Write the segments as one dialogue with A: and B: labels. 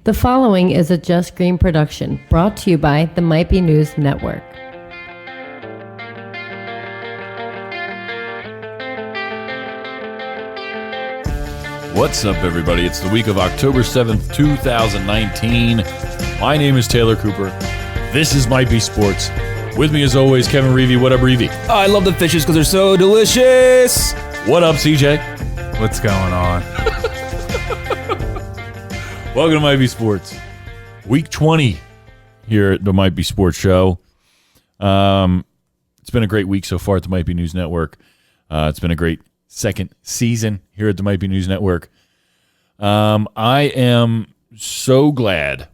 A: The following is a Just Green production brought to you by the Might Be News Network.
B: What's up, everybody? It's the week of October 7th, 2019. My name is Taylor Cooper. This is Might Be Sports. With me, as always, Kevin Reevy. What up, Reevy?
C: I love the fishes because they're so delicious.
B: What up, CJ?
D: What's going on?
B: Welcome to Might Be Sports. Week 20 here at the Might Be Sports Show. It's been a great week so far at the Might Be News Network. It's been a great second season here at the Might Be News Network. I am so glad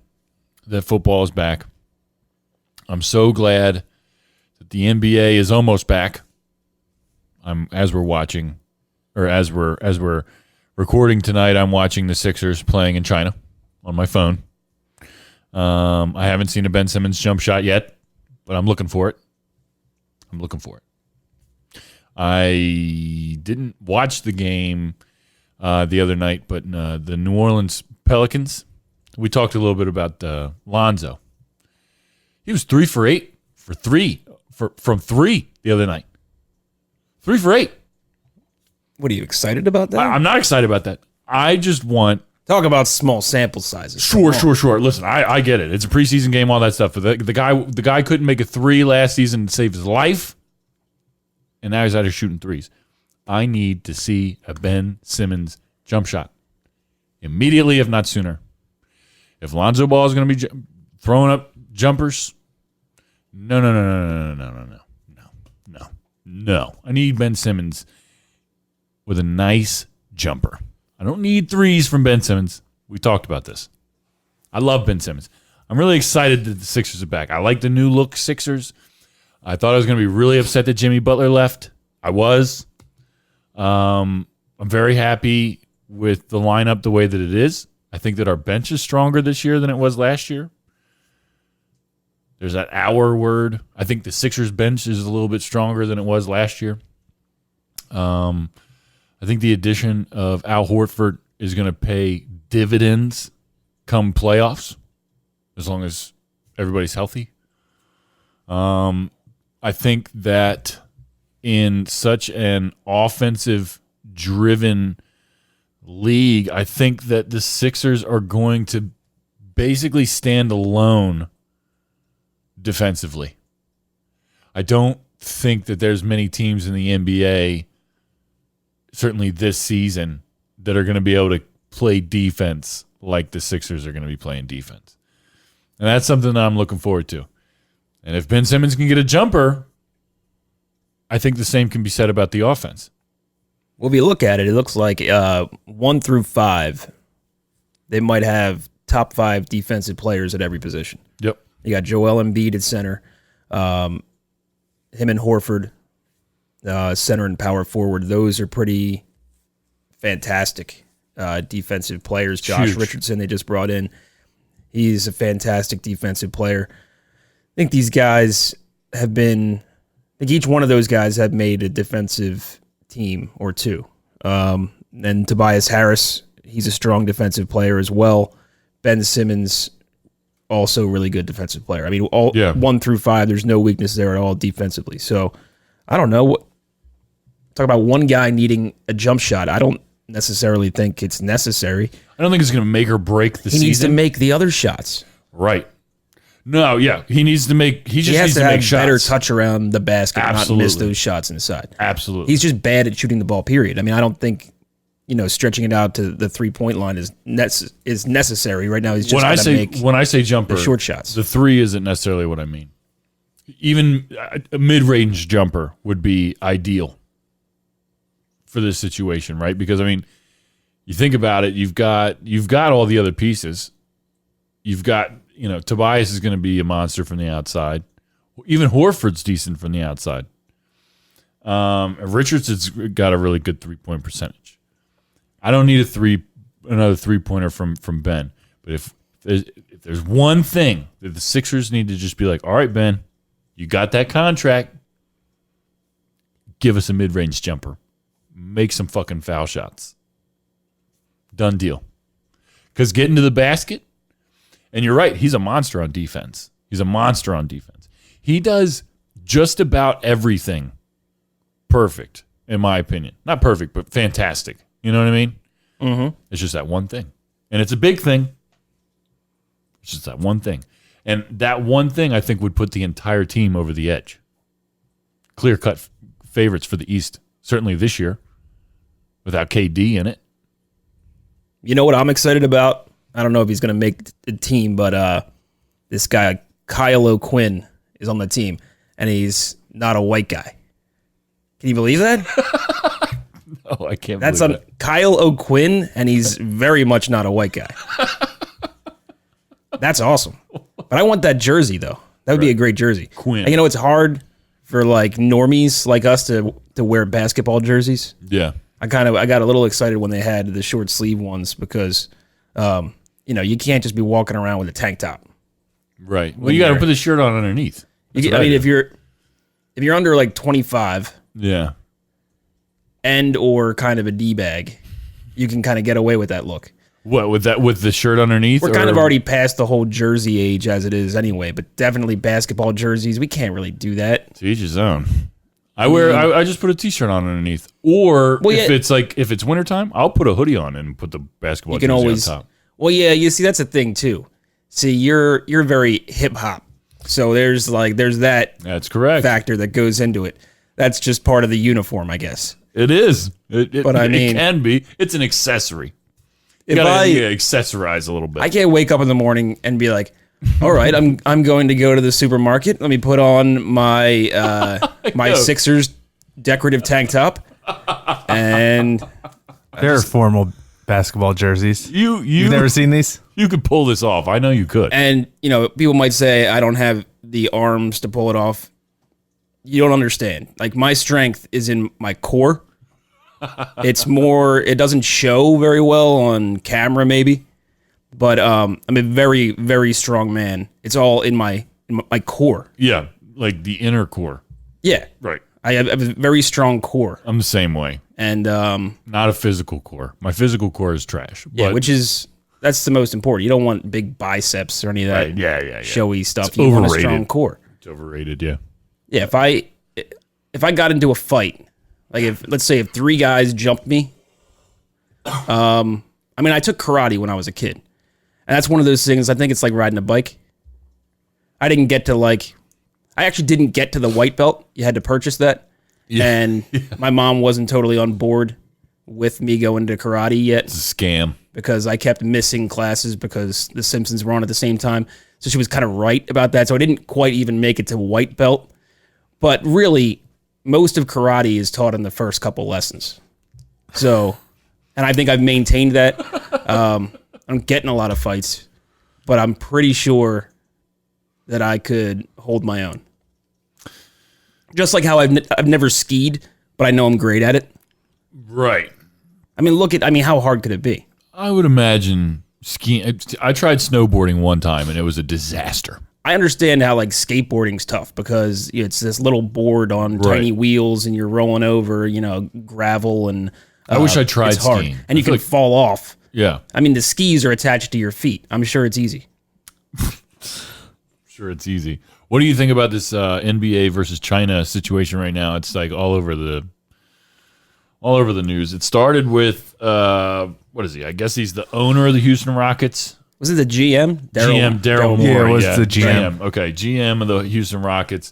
B: that football is back. I'm so glad that the NBA is almost back. As we're recording tonight, I'm watching the Sixers playing in China on my phone. I haven't seen a Ben Simmons jump shot yet, but I'm looking for it. I didn't watch the game the other night, but the New Orleans Pelicans, we talked a little bit about Lonzo. He was 3 for 8 from three the other night. 3 for 8.
C: What, are you excited about that?
B: I'm not excited about that. I just want...
C: Talk about small sample sizes.
B: Sure. Listen, I get it. It's a preseason game, all that stuff. But the guy couldn't make a 3 last season to save his life, and now he's out here shooting 3s. I need to see a Ben Simmons jump shot immediately, if not sooner. If Lonzo Ball is going to be throwing up jumpers, no. I need Ben Simmons with a nice jumper. I don't need 3s from Ben Simmons. We talked about this. I love Ben Simmons. I'm really excited that the Sixers are back. I like the new look Sixers. I thought I was going to be really upset that Jimmy Butler left. I was. I'm very happy with the lineup the way that it is. I think that our bench is stronger this year than it was last year. There's that our word. I think the Sixers bench is a little bit stronger than it was last year. I think the addition of Al Horford is going to pay dividends come playoffs, as long as everybody's healthy. I think that in such an offensive-driven league, I think that the Sixers are going to basically stand alone defensively. I don't think that there's many teams in the NBA, certainly this season, that are going to be able to play defense like the Sixers are going to be playing defense. And that's something that I'm looking forward to. And if Ben Simmons can get a jumper, I think the same can be said about the offense.
C: Well, if you look at it, it looks like 1 through 5, they might have top 5 defensive players at every position.
B: Yep.
C: You got Joel Embiid at center, him and Horford, center and power forward. Those are pretty fantastic defensive players. Josh
B: Huge.
C: Richardson they just brought in. He's a fantastic defensive player. I think these guys have been... I think each one of those guys have made a defensive team or two. And Tobias Harris, he's a strong defensive player as well. Ben Simmons, also really good defensive player. I mean, 1 through 5, there's no weakness there at all defensively. So, I don't know. Talk about one guy needing a jump shot. I don't necessarily think it's necessary.
B: I don't think it's going to make or break the season.
C: He needs to make the other shots.
B: Right. No, yeah. He needs to make... He just
C: has
B: needs
C: to
B: to make
C: have
B: shots.
C: better touch around the basket and not
B: Absolutely.
C: miss those shots inside.
B: Absolutely.
C: He's just bad at shooting the ball, period. I mean, I don't think, stretching it out to the three-point line is necessary. Right now, he's just got to make
B: when I say jumper,
C: the short shots.
B: The 3 isn't necessarily what I mean. Even a mid-range jumper would be ideal for this situation, right? Because, I mean, you think about it, you've got all the other pieces. You've got, Tobias is going to be a monster from the outside. Even Horford's decent from the outside. Richardson's got a really good three-point percentage. I don't need another three-pointer from Ben. But if there's one thing that the Sixers need to just be like, all right, Ben, you got that contract. Give us a mid-range jumper. Make some fucking foul shots. Done deal. Because getting to the basket, And you're right. He's a monster on defense. He does just about everything perfect, in my opinion. Not perfect, but fantastic. You know what I mean?
C: Mm-hmm.
B: It's just that one thing. And it's a big thing. It's just that one thing. And that one thing, I think, would put the entire team over the edge. Clear-cut favorites for the East, certainly this year, without KD in it.
C: You know what I'm excited about? I don't know if he's going to make the team, but this guy, Kyle O'Quinn, is on the team, and he's not a white guy. Can you believe that?
B: No, I can't
C: That's
B: believe that.
C: Kyle O'Quinn, and he's very much not a white guy. That's awesome. But I want that jersey, though. That would be a great jersey.
B: Quinn.
C: And you know, it's hard for like normies like us to wear basketball jerseys.
B: Yeah.
C: I got a little excited when they had the short sleeve ones because, you know, you can't just be walking around with a tank top.
B: Right. Well, you got to put the shirt on underneath.
C: I mean, if you're under like 25
B: Yeah.
C: and or kind of a D-bag, you can kind of get away with that look.
B: What, with the shirt underneath?
C: We're kind of already past the whole jersey age as it is anyway, but definitely basketball jerseys, we can't really do that.
B: To each his own. I just put a t-shirt on underneath. Or if it's wintertime, I'll put a hoodie on and put the basketball jersey on top.
C: Well, yeah, you see, that's the thing too. See, you're very hip hop. So there's that
B: That's correct.
C: factor that goes into it. That's just part of the uniform, I guess.
B: It is.
C: But I mean,
B: it can be. It's an accessory. You
C: If
B: gotta accessorize a little bit.
C: I can't wake up in the morning and be like, all right, I'm going to go to the supermarket. Let me put on my my Sixers decorative tank top, and
D: There are formal basketball jerseys. You've never seen these?
B: You could pull this off. I know you could.
C: and you know, people might say I don't have the arms to pull it off. You don't understand. Like, my strength is in my core. It's more. It doesn't show very well on camera, maybe, but I'm a very, very strong man. It's all in my core.
B: Yeah, like the inner core.
C: Yeah,
B: Right.
C: I have a very strong core,
B: I'm the same way.
C: and
B: Not a physical core. My physical core is trash.
C: yeah,
B: but,
C: that's the most important. You don't want big biceps or any of that
B: right, yeah.
C: showy stuff.
B: It's
C: You want a
B: overrated.
C: strong core.
B: It's overrated, yeah.
C: Yeah, if I got into a fight, like let's say if 3 guys jumped me, I mean, I took karate when I was a kid, and that's one of those things. I think it's like riding a bike. I actually didn't get to the white belt. You had to purchase that, and my mom wasn't totally on board with me going to karate yet
B: It's a scam.
C: because I kept missing classes because the Simpsons were on at the same time. So she was kind of right about that. So I didn't quite even make it to white belt. But really, most of karate is taught in the first couple lessons. So, and I think I've maintained that. I'm getting a lot of fights, but I'm pretty sure that I could hold my own. Just like how I've never skied, but I know I'm great at it.
B: Right.
C: I mean, how hard could it be?
B: I would imagine skiing. I tried snowboarding one time, and it was a disaster.
C: I understand how like skateboarding's tough because it's this little board on tiny wheels and you're rolling over, gravel and
B: I wish I tried
C: it's hard.
B: skiing.
C: And you can fall off.
B: Yeah.
C: I mean, the skis are attached to your feet. I'm sure it's easy.
B: Sure, it's easy. What do you think about this NBA versus China situation right now? It's like all over the news. It started with what is he? I guess he's the owner of the Houston Rockets.
C: Was it the GM?
B: Daryl Morey.
D: Yeah, it was the GM.
B: Okay, GM of the Houston Rockets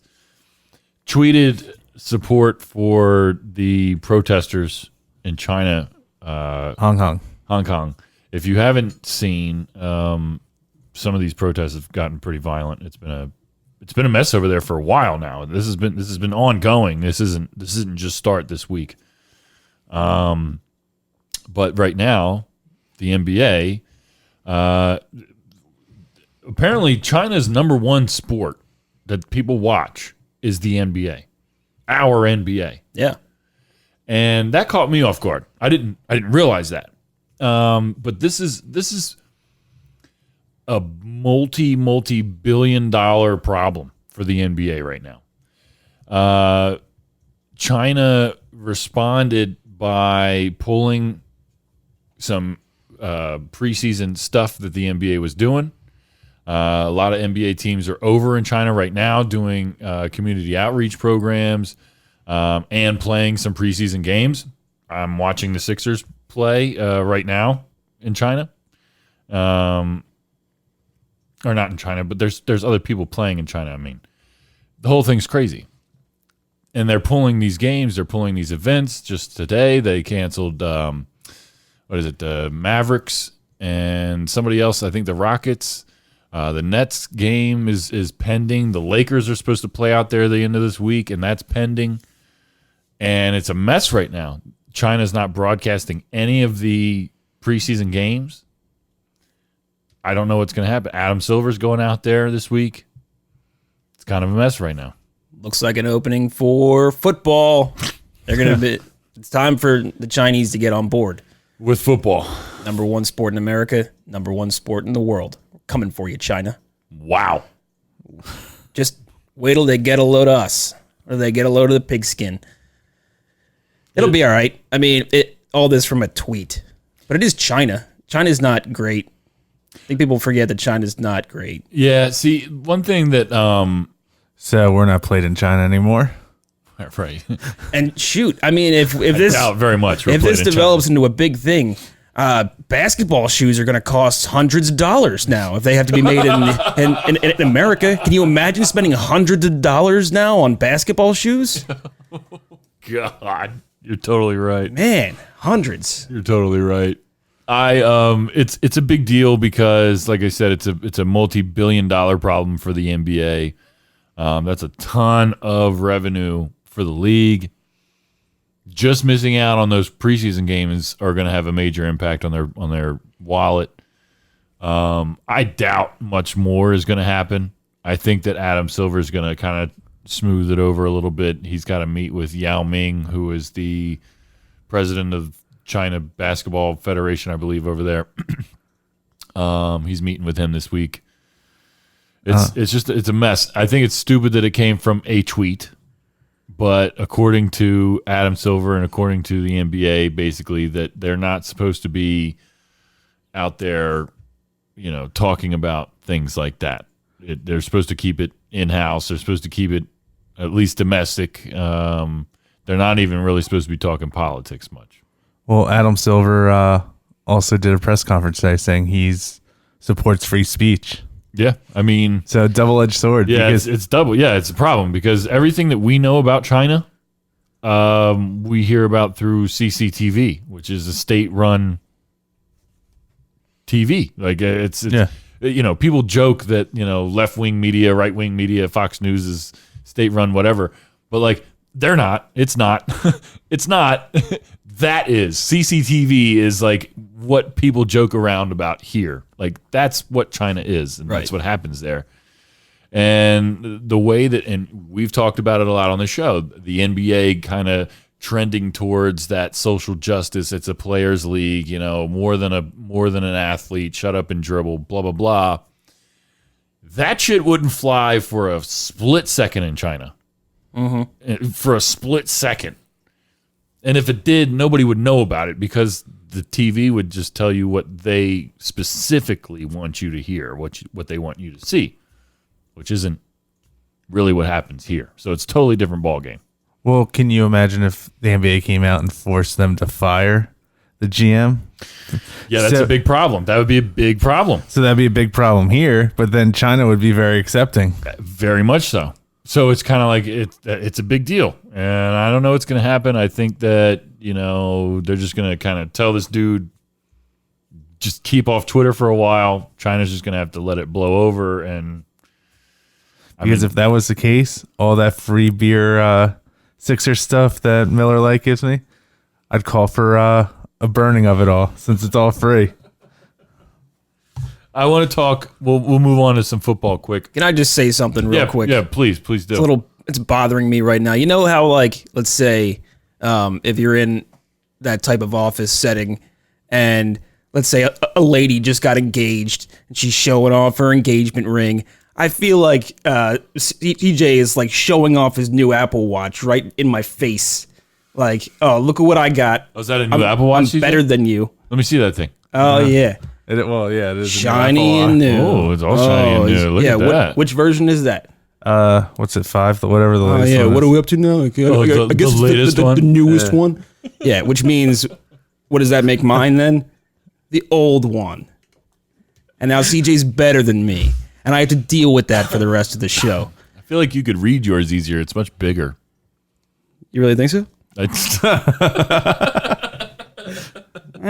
B: tweeted support for the protesters in China,
D: Hong Kong.
B: If you haven't seen, some of these protests have gotten pretty violent. It's been a mess over there for a while now. This has been ongoing. This isn't just start this week. But right now, the NBA. Apparently China's number one sport that people watch is the NBA, our NBA.
C: Yeah.
B: And that caught me off guard. I didn't realize that. But this is a multi-billion-dollar problem for the NBA right now. China responded by pulling some preseason stuff that the NBA was doing. A lot of NBA teams are over in China right now doing community outreach programs and playing some preseason games. I'm watching the Sixers play right now in China. Or not in China, but there's other people playing in China. I mean, the whole thing's crazy. And they're pulling these games, they're pulling these events. Just today, they canceled, the Mavericks and somebody else, I think the Rockets. The Nets game is pending. The Lakers are supposed to play out there the end of this week, and that's pending. And it's a mess right now. China's not broadcasting any of the preseason games. I don't know what's going to happen. Adam Silver's going out there this week. It's kind of a mess right now.
C: Looks like an opening for football. They're going to be. It's time for the Chinese to get on board
B: With football.
C: Number one sport in America, number one sport in the world. Coming for you, China.
B: Wow.
C: Just wait till they get a load of us, or they get a load of the pigskin. It'll be all right. I mean, all this from a tweet, but it is China. China's not great. I think people forget that China's not great.
B: Yeah, see, one thing that
D: So we're not played in China anymore.
B: right.
C: And shoot, I mean, if this
B: doubt very much we're
C: if
B: playing
C: this
B: in China.
C: develops into a big thing, basketball shoes are going to cost hundreds of dollars now if they have to be made in America. Can you imagine spending hundreds of dollars now on basketball shoes?
B: God, you're totally right.
C: Man, hundreds.
B: You're totally right. It's a big deal because, like I said, it's a multi-billion-dollar problem for the NBA. That's a ton of revenue for the league. Just missing out on those preseason games are going to have a major impact on their wallet. I doubt much more is going to happen. I think that Adam Silver is going to kind of smooth it over a little bit. He's got to meet with Yao Ming, who is the president of China Basketball Federation, I believe, over there. He's meeting with him this week. It's a mess. I think it's stupid that it came from a tweet. But according to Adam Silver and according to the NBA, basically that they're not supposed to be out there, talking about things like that. They're supposed to keep it in-house. They're supposed to keep it at least domestic. They're not even really supposed to be talking politics much.
D: Well, Adam Silver also did a press conference today saying he supports free speech.
B: Yeah, I mean...
D: So double-edged sword.
B: Yeah,
D: because
B: it's double. Yeah, it's a problem because everything that we know about China, we hear about through CCTV, which is a state-run TV. Like, it's people joke that, left-wing media, right-wing media, Fox News is state-run, whatever. But, like, they're not. It's not. It's not. That is. CCTV is, like, what people joke around about here. Like, that's what China is, and that's what happens there. And the way that, and we've talked about it a lot on the show, the NBA kind of trending towards that social justice. It's a players' league, more than an athlete. Shut up and dribble. Blah blah blah. That shit wouldn't fly for a split second in China. Mm-hmm. For a split second. And if it did, nobody would know about it because the TV would just tell you what they specifically want you to hear, what they want you to see, which isn't really what happens here. So it's a totally different ballgame.
D: Well, can you imagine if the NBA came out and forced them to fire the GM?
B: Yeah, that's a big problem. That would be a big problem.
D: So that'd be a big problem here, but then China would be very accepting.
B: Very much so. So it's kind of like it's a big deal. And I don't know what's going to happen. I think that, they're just going to kind of tell this dude, just keep off Twitter for a while. China's just going to have to let it blow over. And
D: Because if that was the case, all that free beer Sixer stuff that Miller Lite gives me, I'd call for a burning of it all since it's all free.
B: I want to talk. We'll move on to some football quick.
C: Can I just say something real quick?
B: Yeah, please do.
C: It's bothering me right now. You know how, like, let's say if you're in that type of office setting and let's say a lady just got engaged and she's showing off her engagement ring. I feel like CJ is like showing off his new Apple Watch right in my face. Like, oh, look at what I got.
B: Oh, is that a new Apple Watch?
C: I'm better than you.
B: Let me see that thing.
C: Oh, yeah.
D: It is
C: Shiny and new.
B: Oh, it's all shiny and new. Look at that.
C: Which version is that?
D: What's it, 5? Whatever the
C: Oh,
D: latest
C: yeah.
D: one
C: What
D: is.
C: are we up to now? I guess
B: the
C: it's
B: latest
C: the
B: one?
C: newest one. Yeah, which means, what does that make mine then? The old one. And now CJ's better than me. And I have to deal with that for the rest of the show.
B: I feel like you could read yours easier. It's much bigger.
C: You really think so? I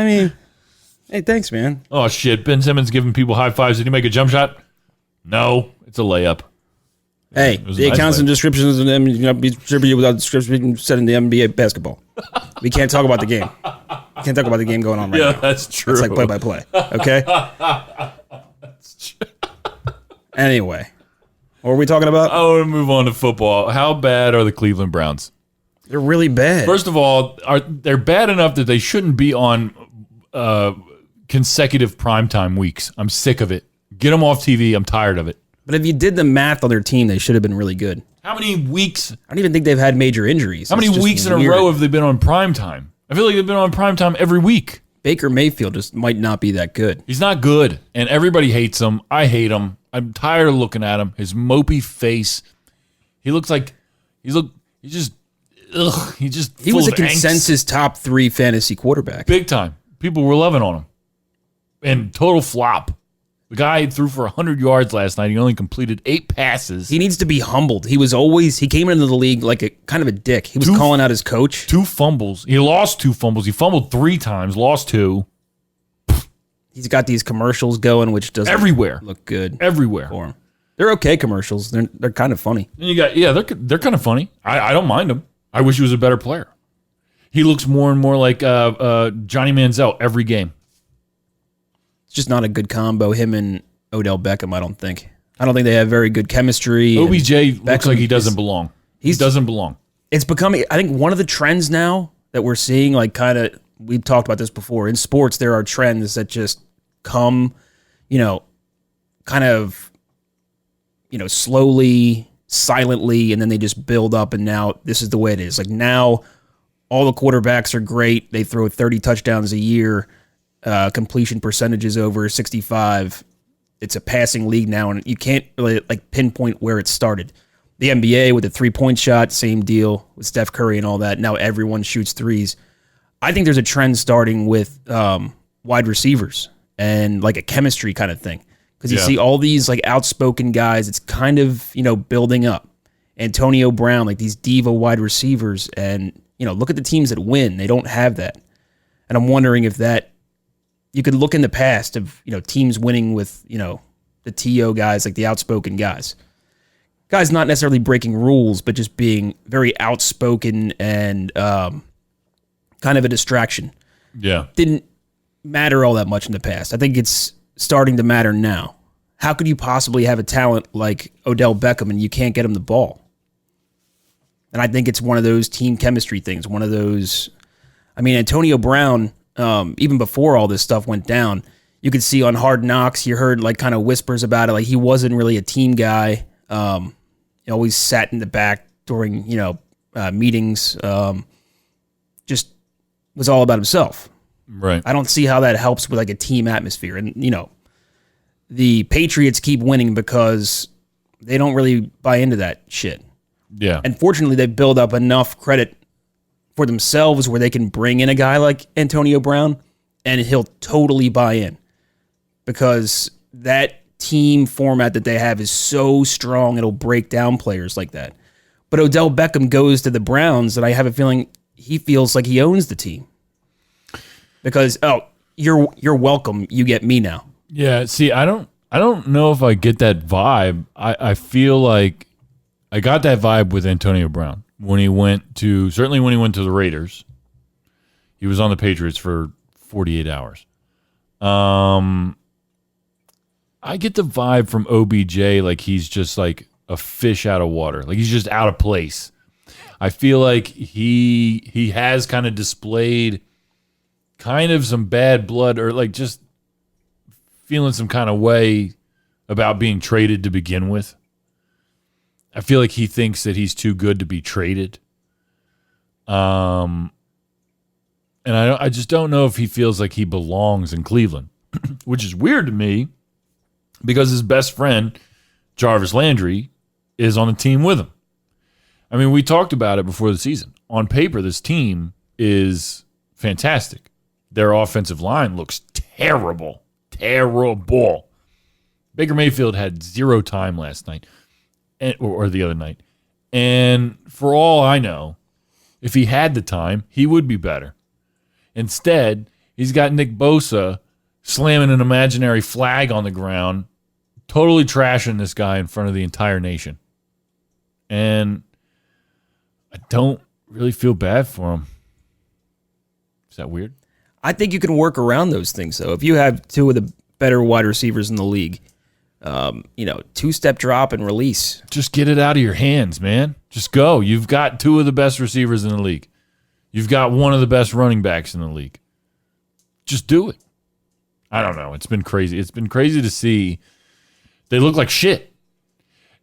C: mean, hey, thanks, man.
B: Oh, shit. Ben Simmons giving people high fives. Did he make a jump shot? No. It's a layup.
C: Hey,
B: was
C: the
B: a nice
C: accounts and
B: play.
C: descriptions of them cannot be distributed without description set in the NBA basketball. We can't talk about the game. We can't talk about the game going on right
B: Yeah,
C: now.
B: that's true.
C: It's like play by play. Okay? Anyway, what were we talking about?
B: I want to move on to football. How bad are the Cleveland Browns?
C: They're really bad.
B: First of all, they're bad enough that they shouldn't be on consecutive primetime weeks. I'm sick of it. Get them off TV. I'm tired of it.
C: But if you did the math on their team, they should have been really good.
B: How many weeks?
C: I don't even think they've had major injuries.
B: How many
C: It's just
B: weeks in a
C: weird.
B: row have they been on primetime? I feel like they've been on primetime every week.
C: Baker Mayfield just might not be that good.
B: He's not good, and everybody hates him. I hate him. I'm tired of looking at him. His mopey face. He looks like he just
C: He
B: full
C: was a
B: of angst.
C: consensus top 3 fantasy quarterback.
B: Big time. People were loving on him. And total flop. The guy threw for 100 yards last night. He only completed 8 passes.
C: He needs to be humbled. He came into the league like a kind of a dick. He was calling out his coach.
B: 2 fumbles. He lost 2 fumbles. He fumbled 3 times, lost 2.
C: He's got these commercials going, which doesn't
B: Everywhere.
C: look good
B: Everywhere.
C: for him. They're okay commercials. They're kind of funny.
B: And you got they're kind of funny. I don't mind him. I wish he was a better player. He looks more and more like Johnny Manziel every game.
C: It's just not a good combo. Him and Odell Beckham. I don't think they have very good chemistry. and
B: OBJ looks
C: Beckham
B: like he doesn't
C: is-
B: belong. He doesn't belong.
C: It's becoming. I think one of the trends now that we're seeing, like kind of, we've talked about this before in sports. There are trends that just come, kind of, slowly, silently, and then they just build up. And now this is the way it is. Like now, all the quarterbacks are great. They throw 30 touchdowns a year. Completion percentages over 65. It's a passing league now, and you can't really pinpoint where it started. The NBA with the 3-point shot, same deal with Steph Curry and all that. Now everyone shoots threes. I think there's a trend starting with wide receivers and like a chemistry kind of thing, because you see all these like outspoken guys. It's kind of building up. Antonio Brown, like these diva wide receivers, and look at the teams that win. They don't have that, and I'm wondering if that. You could look in the past of, teams winning with, the TO guys, like the outspoken guys. Guys not necessarily breaking rules, but just being very outspoken and kind of a distraction.
B: Yeah.
C: Didn't matter all that much in the past. I think it's starting to matter now. How could you possibly have a talent like Odell Beckham and you can't get him the ball? And I think it's one of those team chemistry things, one of those... Antonio Brown... even before all this stuff went down, you could see on Hard Knocks, you heard like kind of whispers about it. Like he wasn't really a team guy. He always sat in the back during, meetings. Just was all about himself.
B: Right.
C: I don't see how that helps with like a team atmosphere. And, the Patriots keep winning because they don't really buy into that shit.
B: Yeah.
C: And fortunately, they build up enough credit for themselves where they can bring in a guy like Antonio Brown and he'll totally buy in, because that team format that they have is so strong it'll break down players like that. But Odell Beckham goes to the Browns and I have a feeling he feels like he owns the team, because you're welcome, you get me now.
B: Yeah, see, I don't know if I get that vibe. I feel like I got that vibe with Antonio Brown when he went to the Raiders. He was on the Patriots for 48 hours. I get the vibe from OBJ like he's just like a fish out of water. Like he's just out of place. I feel like he has kind of displayed kind of some bad blood, or like just feeling some kind of way about being traded to begin with. I feel like he thinks that he's too good to be traded. And I just don't know if he feels like he belongs in Cleveland. which is weird to me because his best friend, Jarvis Landry, is on the team with him. I mean, we talked about it before the season. On paper, this team is fantastic. Their offensive line looks terrible. Terrible. Baker Mayfield had 0 time last night or the other night. And for all I know, if he had the time, he would be better. Instead, he's got Nick Bosa slamming an imaginary flag on the ground, totally trashing this guy in front of the entire nation. And I don't really feel bad for him. Is that weird?
C: I think you can work around those things, though. If you have 2 of the better wide receivers in the league, 2-step drop and release.
B: Just get it out of your hands, man. Just go. You've got 2 of the best receivers in the league. You've got one of the best running backs in the league. Just do it. I don't know. It's been crazy. It's been crazy to see. They look like shit.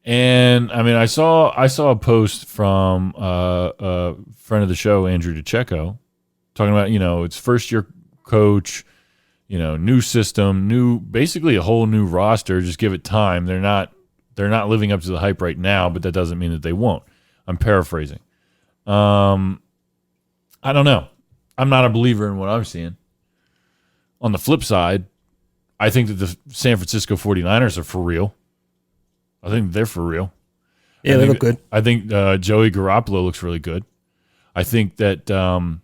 B: And I mean, I saw a post from a friend of the show, Andrew DeCecco, talking about, it's first year coach, new system, basically a whole new roster. Just give it time. They're not living up to the hype right now, but that doesn't mean that they won't. I'm paraphrasing. I don't know. I'm not a believer in what I'm seeing. On the flip side, I think that the San Francisco 49ers are for real. I think they're for real.
C: Yeah, they look good.
B: I think Joey Garoppolo looks really good. I think that what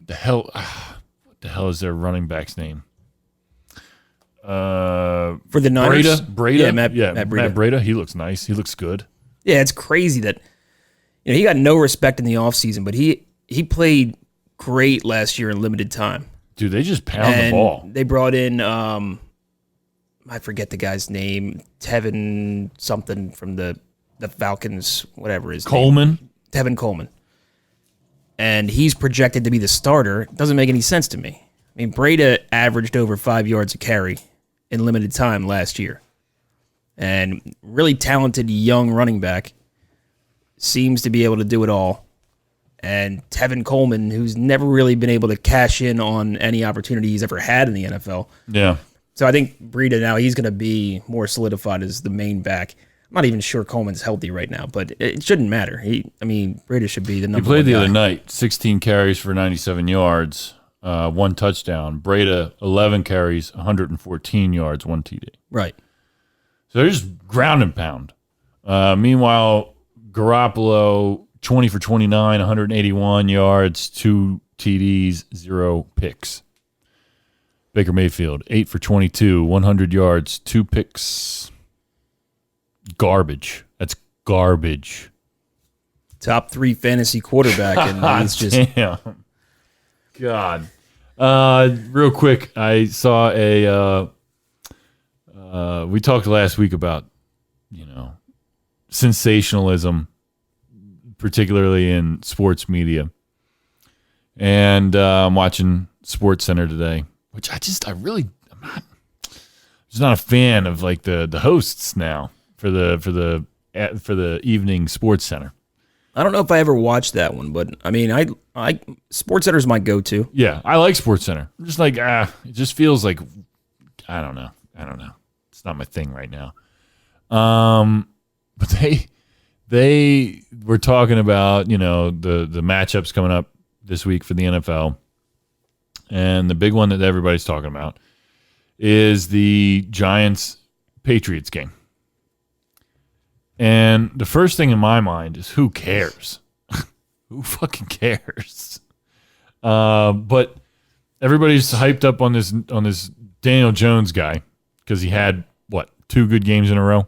B: the hell is their running back's name?
C: For the Niners?
B: Breda?
C: Yeah, Matt Breda.
B: Matt Breda, he looks nice. He looks good.
C: Yeah, it's crazy that he got no respect in the offseason, but he played great last year in limited time.
B: Dude, they just pound the ball.
C: They brought in, I forget the guy's name, Tevin something from the Falcons, whatever his
B: Coleman?
C: name. Tevin Coleman. And he's projected to be the starter. It doesn't make any sense to me. I mean, Breda averaged over 5 yards a carry in limited time last year. And really talented young running back, seems to be able to do it all. And Tevin Coleman, who's never really been able to cash in on any opportunity he's ever had in the NFL.
B: Yeah.
C: So I think Breda now, he's going to be more solidified as the main back. I'm not even sure Coleman's healthy right now, but it shouldn't matter. Breda should be the number one
B: He played the
C: guy.
B: other night, 16 carries for 97 yards, 1 touchdown. Breda, 11 carries, 114 yards, 1 TD.
C: Right.
B: So they're just ground and pound. Meanwhile, Garoppolo, 20 for 29, 181 yards, 2 TDs, 0 picks. Baker Mayfield, 8 for 22, 100 yards, 2 picks. Garbage. That's garbage.
C: Top 3 fantasy quarterback, and he's just...
B: Damn. God. Real quick, I saw we talked last week about, sensationalism, particularly in sports media. And I'm watching Sports Center today, which I'm just not a fan of, like, the hosts now for the evening Sports Center.
C: I don't know if I ever watched that one, but I mean, I Sports Center's my go-to.
B: Yeah, I like Sports Center. I'm just like, it just feels like, I don't know. It's not my thing right now. But they were talking about, the matchups coming up this week for the NFL. And the big one that everybody's talking about is the Giants-Patriots game. And the first thing in my mind is, who cares? Who fucking cares? But everybody's hyped up on this Daniel Jones guy because he had 2 good games in a row,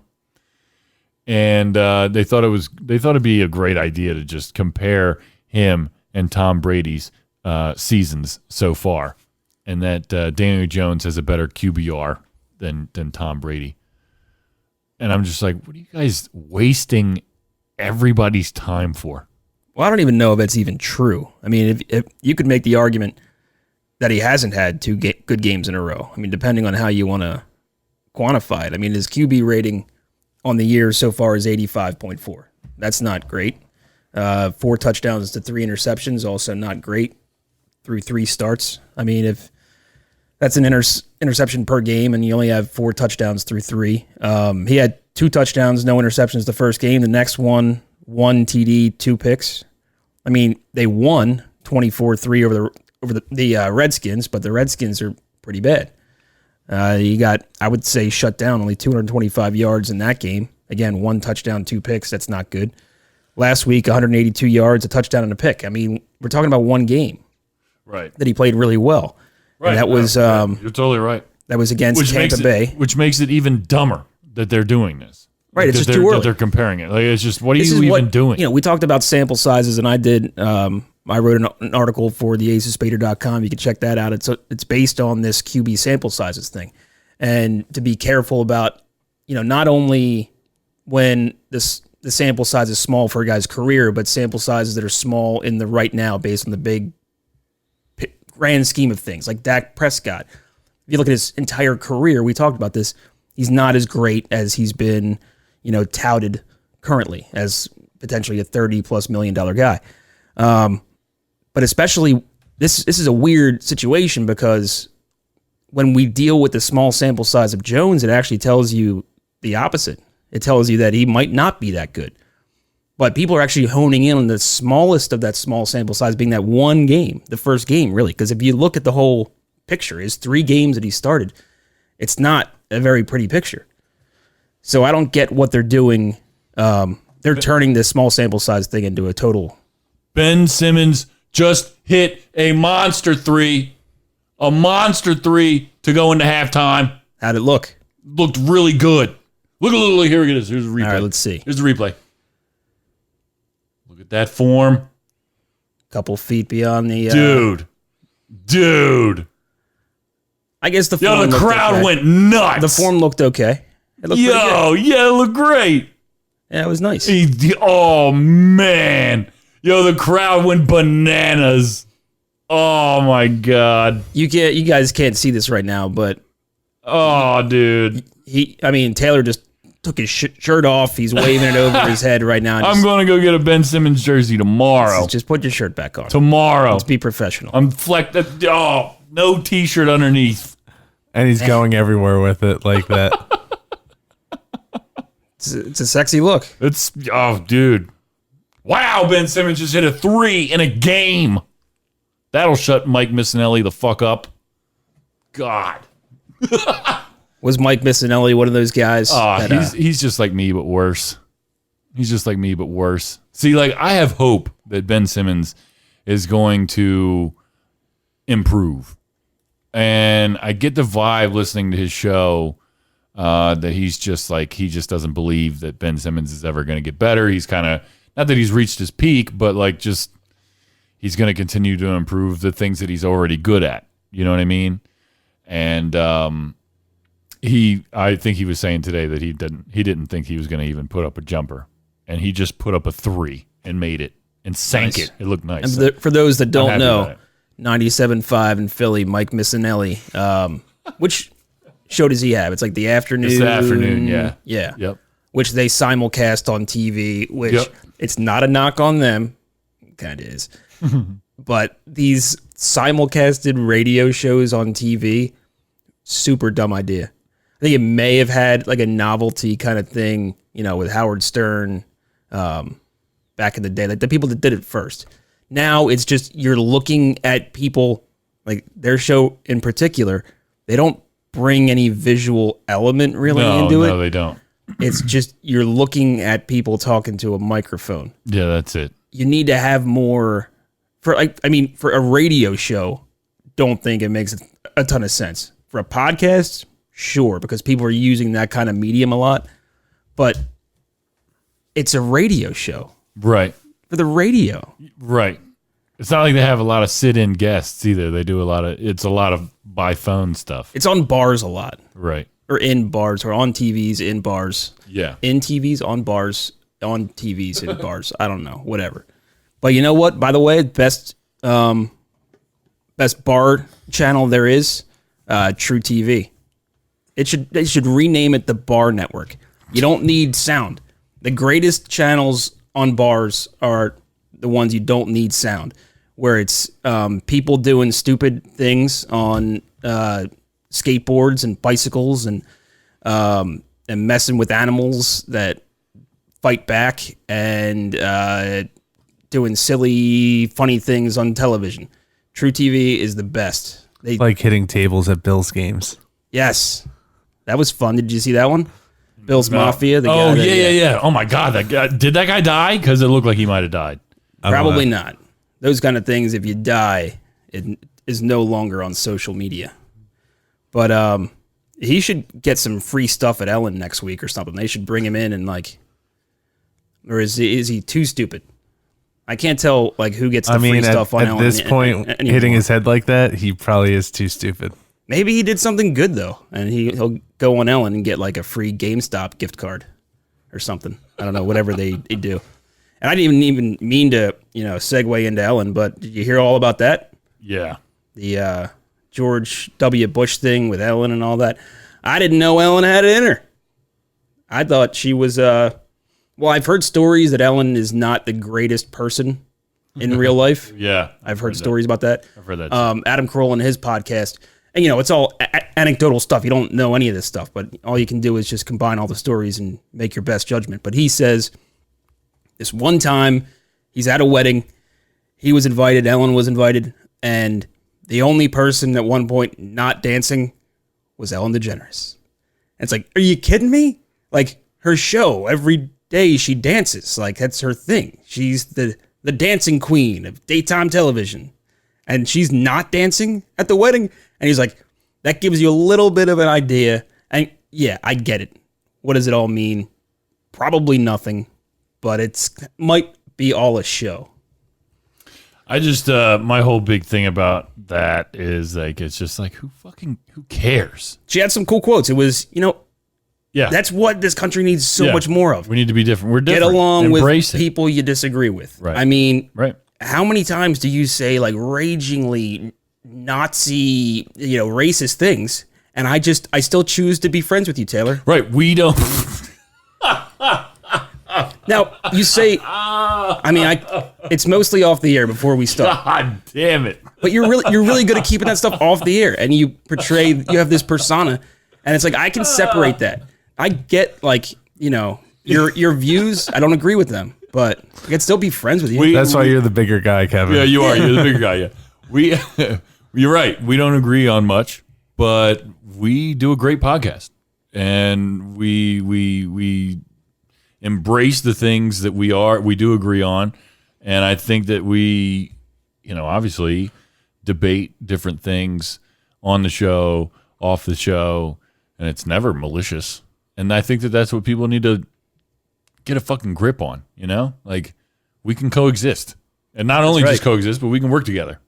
B: and they thought it'd be a great idea to just compare him and Tom Brady's seasons so far, and that Daniel Jones has a better QBR than Tom Brady. And I'm just like, what are you guys wasting everybody's time for?
C: Well, I don't even know if that's even true. I mean, if you could make the argument that he hasn't had 2 good games in a row. I mean, depending on how you want to quantify it. I mean, his QB rating on the year so far is 85.4. That's not great. 4 touchdowns to 3 interceptions, also not great through 3 starts. I mean, That's an interception per game, and you only have 4 touchdowns through 3. He had 2 touchdowns, no interceptions the first game. The next one TD, 2 picks. I mean, they won 24-3 over the Redskins, but the Redskins are pretty bad. You got, I would say, shut down, only 225 yards in that game. Again, 1 touchdown, 2 picks. That's not good. Last week, 182 yards, a touchdown, and a pick. I mean, we're talking about one game that he played really well.
B: Right.
C: And that was
B: you're totally right.
C: That was against Tampa Bay.
B: Which makes it even dumber that they're doing this.
C: Right, it's just too early.
B: That they're comparing it. Like, it's just, what are you even doing?
C: You know, we talked about sample sizes, and I did. I wrote an article for the acespater.com. You can check that out. It's based on this QB sample sizes thing, and to be careful about, you know, not only when the sample size is small for a guy's career, but sample sizes that are small in the right now based on the big grand scheme of things. Like Dak Prescott, if you look at his entire career, we talked about this. He's not as great as he's been, you know, touted currently as potentially a $30+ million guy. But especially this is a weird situation because when we deal with the small sample size of Jones, it actually tells you the opposite. It tells you that he might not be that good. But people are actually honing in on the smallest of that small sample size being that one game, the first game, really. Because if you look at the whole picture, his 3 games that he started, it's not a very pretty picture. So I don't get what they're doing. They're turning this small sample size thing into a total.
B: Ben Simmons just hit a monster 3. A monster 3 to go into halftime.
C: How'd it look?
B: Looked really good. Look, here it is. Here's the replay.
C: All right, let's see.
B: Here's the replay. Look at that form.
C: Couple feet beyond the...
B: Dude.
C: I guess the form
B: the crowd went nuts.
C: The form looked okay. It looked pretty good.
B: Yeah, it looked great.
C: Yeah, it was nice.
B: Oh, man. The crowd went bananas. Oh, my God.
C: You guys can't see this right now, but...
B: Oh, dude.
C: Taylor just took his shirt off. He's waving it over his head right now.
B: I'm going to go get a Ben Simmons jersey tomorrow.
C: Just put your shirt back on.
B: Tomorrow.
C: Let's be professional.
B: I'm no t-shirt underneath.
D: And he's going everywhere with it like that.
C: It's a sexy look.
B: Dude. Wow, Ben Simmons just hit a 3 in a game. That'll shut Mike Missinelli the fuck up. God.
C: Was Mike Missinelli one of those guys?
B: He's just like me, but worse. He's just like me, but worse. See, like, I have hope that Ben Simmons is going to improve. And I get the vibe listening to his show that he just doesn't believe that Ben Simmons is ever going to get better. He's kind of, not that he's reached his peak, but like just he's going to continue to improve the things that he's already good at. You know what I mean? And I think he was saying today that he didn't think he was going to even put up a jumper, and he just put up a 3 and made it and sank it. It looked nice.
C: And for those that don't know, 97.5 in Philly, Mike Missinelli. Which show does he have? It's like the afternoon.
B: It's the afternoon, yeah.
C: Yeah.
B: Yep.
C: Which they simulcast on TV, which it's not a knock on them. It kind of is. But these simulcasted radio shows on TV, super dumb idea. I think it may have had like a novelty kind of thing, with Howard Stern back in the day, like the people that did it first. Now it's just you're looking at people, like their show in particular, they don't bring any visual element really into it.
B: No, they don't.
C: It's just you're looking at people talking to a microphone.
B: Yeah, that's it.
C: You need to have more for a radio show. Don't think it makes a ton of sense. For a podcast, sure, because people are using that kind of medium a lot. But it's a radio show.
B: Right.
C: For the radio.
B: Right. It's not like they have a lot of sit-in guests either. They do it's a lot of by phone stuff.
C: It's on bars a lot.
B: Right.
C: Or in bars, or on TVs, in bars.
B: Yeah.
C: In TVs, on bars, on TVs, in bars. I don't know, whatever. But you know what? By the way, best bar channel there is, True TV. They should rename it the Bar Network. You don't need sound. The greatest channels on bars are the ones you don't need sound, where it's people doing stupid things on skateboards and bicycles and messing with animals that fight back and doing silly, funny things on television. True TV is the best. They
D: Like hitting tables at Bills games.
C: Yes, that was fun. Did you see that one? Bill's Mafia. The
B: Oh,
C: guy
B: yeah. Oh, my God. Did that guy die? Because it looked like he might have died.
C: Probably not. Those kind of things, if you die, it is no longer on social media. But he should get some free stuff at Ellen next week or something. They should bring him in and or is he too stupid? I can't tell who gets the free stuff on Ellen.
D: At this point, hitting his head like that, he probably is too stupid.
C: Maybe he did something good though, and he'll go on Ellen and get a free GameStop gift card or something. I don't know, whatever they do. And I didn't even mean to, segue into Ellen, but did you hear all about that?
B: Yeah.
C: The George W. Bush thing with Ellen and all that. I didn't know Ellen had it in her. I thought she was. Well, I've heard stories that Ellen is not the greatest person in real life.
B: Yeah.
C: I've heard stories about that.
B: I've heard that too.
C: Adam Carolla in his podcast. And, it's all anecdotal stuff. You don't know any of this stuff, but all you can do is just combine all the stories and make your best judgment. But he says this one time he's at a wedding. He was invited. Ellen was invited. And the only person at one point not dancing was Ellen DeGeneres. And it's are you kidding me? Her show, every day she dances. That's her thing. She's the dancing queen of daytime television. And she's not dancing at the wedding. And he's that gives you a little bit of an idea. And yeah, I get it. What does it all mean? Probably nothing, but might be all a show.
B: I just, my whole big thing about that is it's just who cares?
C: She had some cool quotes. It was,
B: Yeah.
C: that's what this country needs so much more of.
B: We need to be different. We're different.
C: Get along
B: Embrace
C: with
B: it.
C: people you disagree with.
B: Right.
C: I mean,
B: Right.
C: How many times do you say ragingly Nazi, racist things? And I still choose to be friends with you, Taylor.
B: Right. We don't.
C: Now you say, it's mostly off the air before we start.
B: God damn it.
C: But you're really good at keeping that stuff off the air, and you have this persona, and it's I can separate that. I get your views. I don't agree with them, but I can still be friends with you.
D: That's why you're the bigger guy, Kevin.
B: Yeah, you are. You're the bigger guy. Yeah. You're right. We don't agree on much, but we do a great podcast, and we embrace the things that we do agree on, and I think that we, obviously debate different things on the show, off the show, and it's never malicious. And I think that that's what people need to get a fucking grip on, we can coexist. And not only just coexist, but we can work together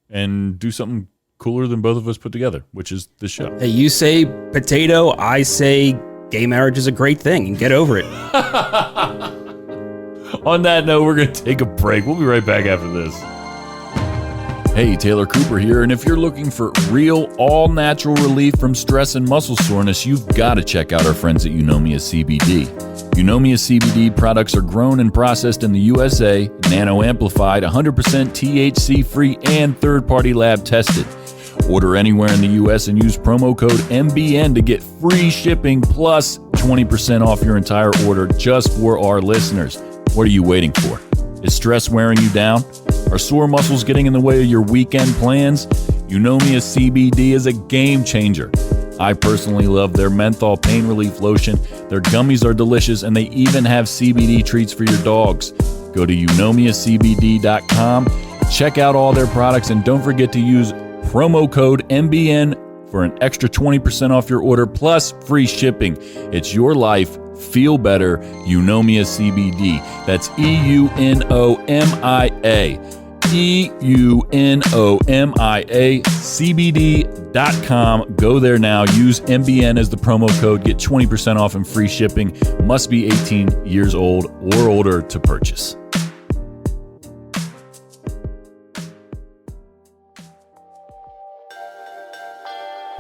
B: and do something cooler than both of us put together, which is this show.
C: Hey, you say potato, I say gay marriage is a great thing, and get over it.
B: On that note, we're going to take a break. We'll be right back after this. Hey, Taylor Cooper here, and if you're looking for real, all-natural relief from stress and muscle soreness, you've got to check out our friends at Eunomia CBD. Eunomia CBD products are grown and processed in the USA, nano-amplified, 100% THC-free, and third-party lab tested. Order anywhere in the U.S. and use promo code MBN to get free shipping plus 20% off your entire order just for our listeners. What are you waiting for? Is stress wearing you down? Are sore muscles getting in the way of your weekend plans? Eunomia CBD is a game changer. I personally love their menthol pain relief lotion. Their gummies are delicious, and they even have CBD treats for your dogs. Go to eunomiacbd.com, check out all their products, and don't forget to use promo code MBN for an extra 20% off your order plus free shipping. It's your life. Feel better. Eunomia CBD. That's EUNOMIA. EUNOMIA CBD.com. Go there now. Use MBN as the promo code. Get 20% off and free shipping. Must be 18 years old or older to purchase.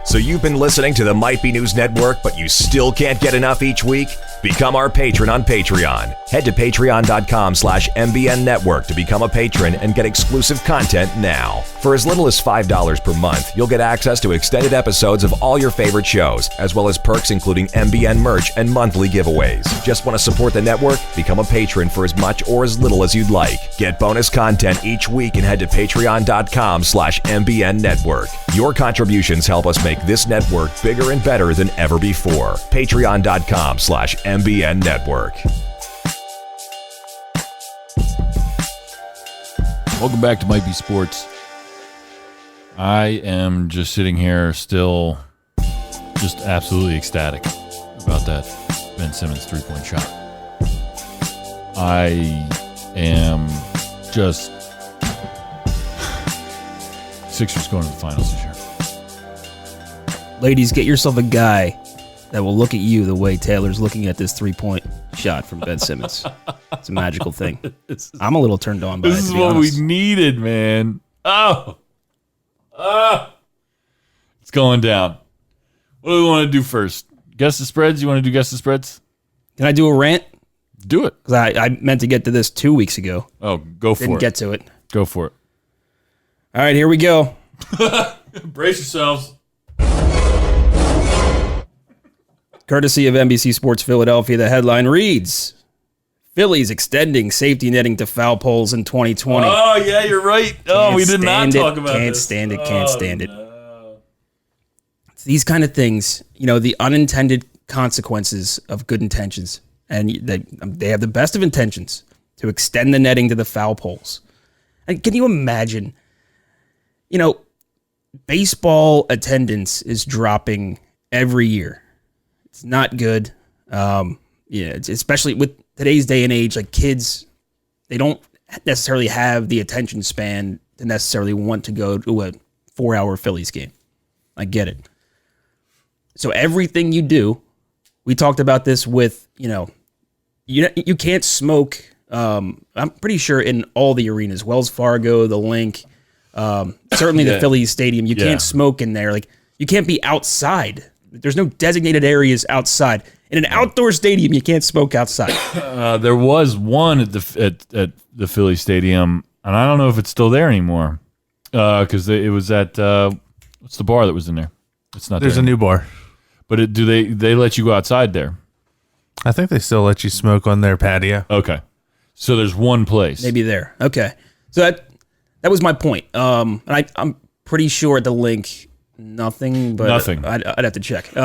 E: So you've been listening to the Might Be News Network, but you still can't get enough each week? Become our patron on Patreon. Head to patreon.com/MBN Network to become a patron and get exclusive content now. For as little as $5 per month, you'll get access to extended episodes of all your favorite shows, as well as perks including MBN merch and monthly giveaways. Just want to support the network? Become a patron for as much or as little as you'd like. Get bonus content each week and head to patreon.com/MBN Network. Your contributions help us make this network bigger and better than ever before. Patreon.com/MBN Network.
B: Welcome back to Might Be Sports. I am just sitting here still just absolutely ecstatic about that Ben Simmons three-point shot. I am just Sixers going to the finals this year.
C: Ladies, get yourself a guy that will look at you the way Taylor's looking at this three-point shot from Ben Simmons. It's a magical thing. I'm a little turned on by it,
B: This is
C: to be
B: what
C: honest.
B: we needed, man. It's going down. What do we want to do first? Guess the spreads? You want to do guess the spreads?
C: Can I do a rant?
B: Do it.
C: Because I meant to get to this 2 weeks ago.
B: Oh, go for
C: Didn't
B: it.
C: get to it.
B: Go for it.
C: All right, here we go.
B: Brace yourselves.
C: Courtesy of NBC Sports Philadelphia, the headline reads, Phillies extending safety netting to foul poles in 2020.
B: Oh, yeah, you're right. Oh, we did not talk about
C: Can't
B: this.
C: stand it. Can't stand it.
B: No.
C: It's these kind of things, the unintended consequences of good intentions. And they have the best of intentions to extend the netting to the foul poles. And can you imagine, baseball attendance is dropping every year. It's not good. It's especially with today's day and age, like kids, they don't necessarily have the attention span to necessarily want to go to a 4-hour Phillies game. I get it. So everything you do, we talked about this with, you can't smoke. I'm pretty sure in all the arenas, Wells Fargo, the Link, certainly the Phillies Stadium, you can't smoke in there. Like you can't be outside. There's no designated areas outside. In an outdoor stadium, you can't smoke outside.
B: There was one at the Philly Stadium, and I don't know if it's still there anymore. Because it was at what's the bar that was in there? It's not.
D: There's
B: there
D: a new bar.
B: But do they let you go outside there?
D: I think they still let you smoke on their patio.
B: Okay, so there's one place.
C: Maybe there. Okay, so that was my point. And I'm pretty sure at the Link, nothing. But
B: Nothing.
C: I'd have to check.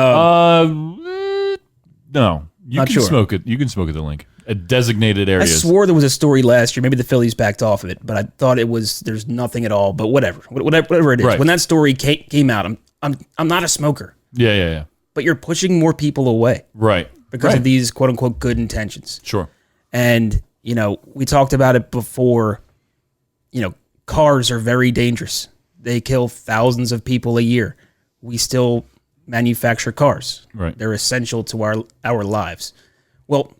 B: No, you
C: Not
B: can
C: sure.
B: smoke it. You can smoke at the Link at designated
C: I
B: areas.
C: swore there was a story last year. Maybe the Phillies backed off of it, but I thought there's nothing at all. But whatever it is.
B: Right.
C: When that story came out, I'm not a smoker,
B: Yeah.
C: but you're pushing more people away
B: Right.
C: because of these quote unquote good intentions.
B: Sure.
C: And we talked about it before. Cars are very dangerous. They kill thousands of people a year. We still manufacture cars.
B: Right.
C: They're essential to our lives. Well,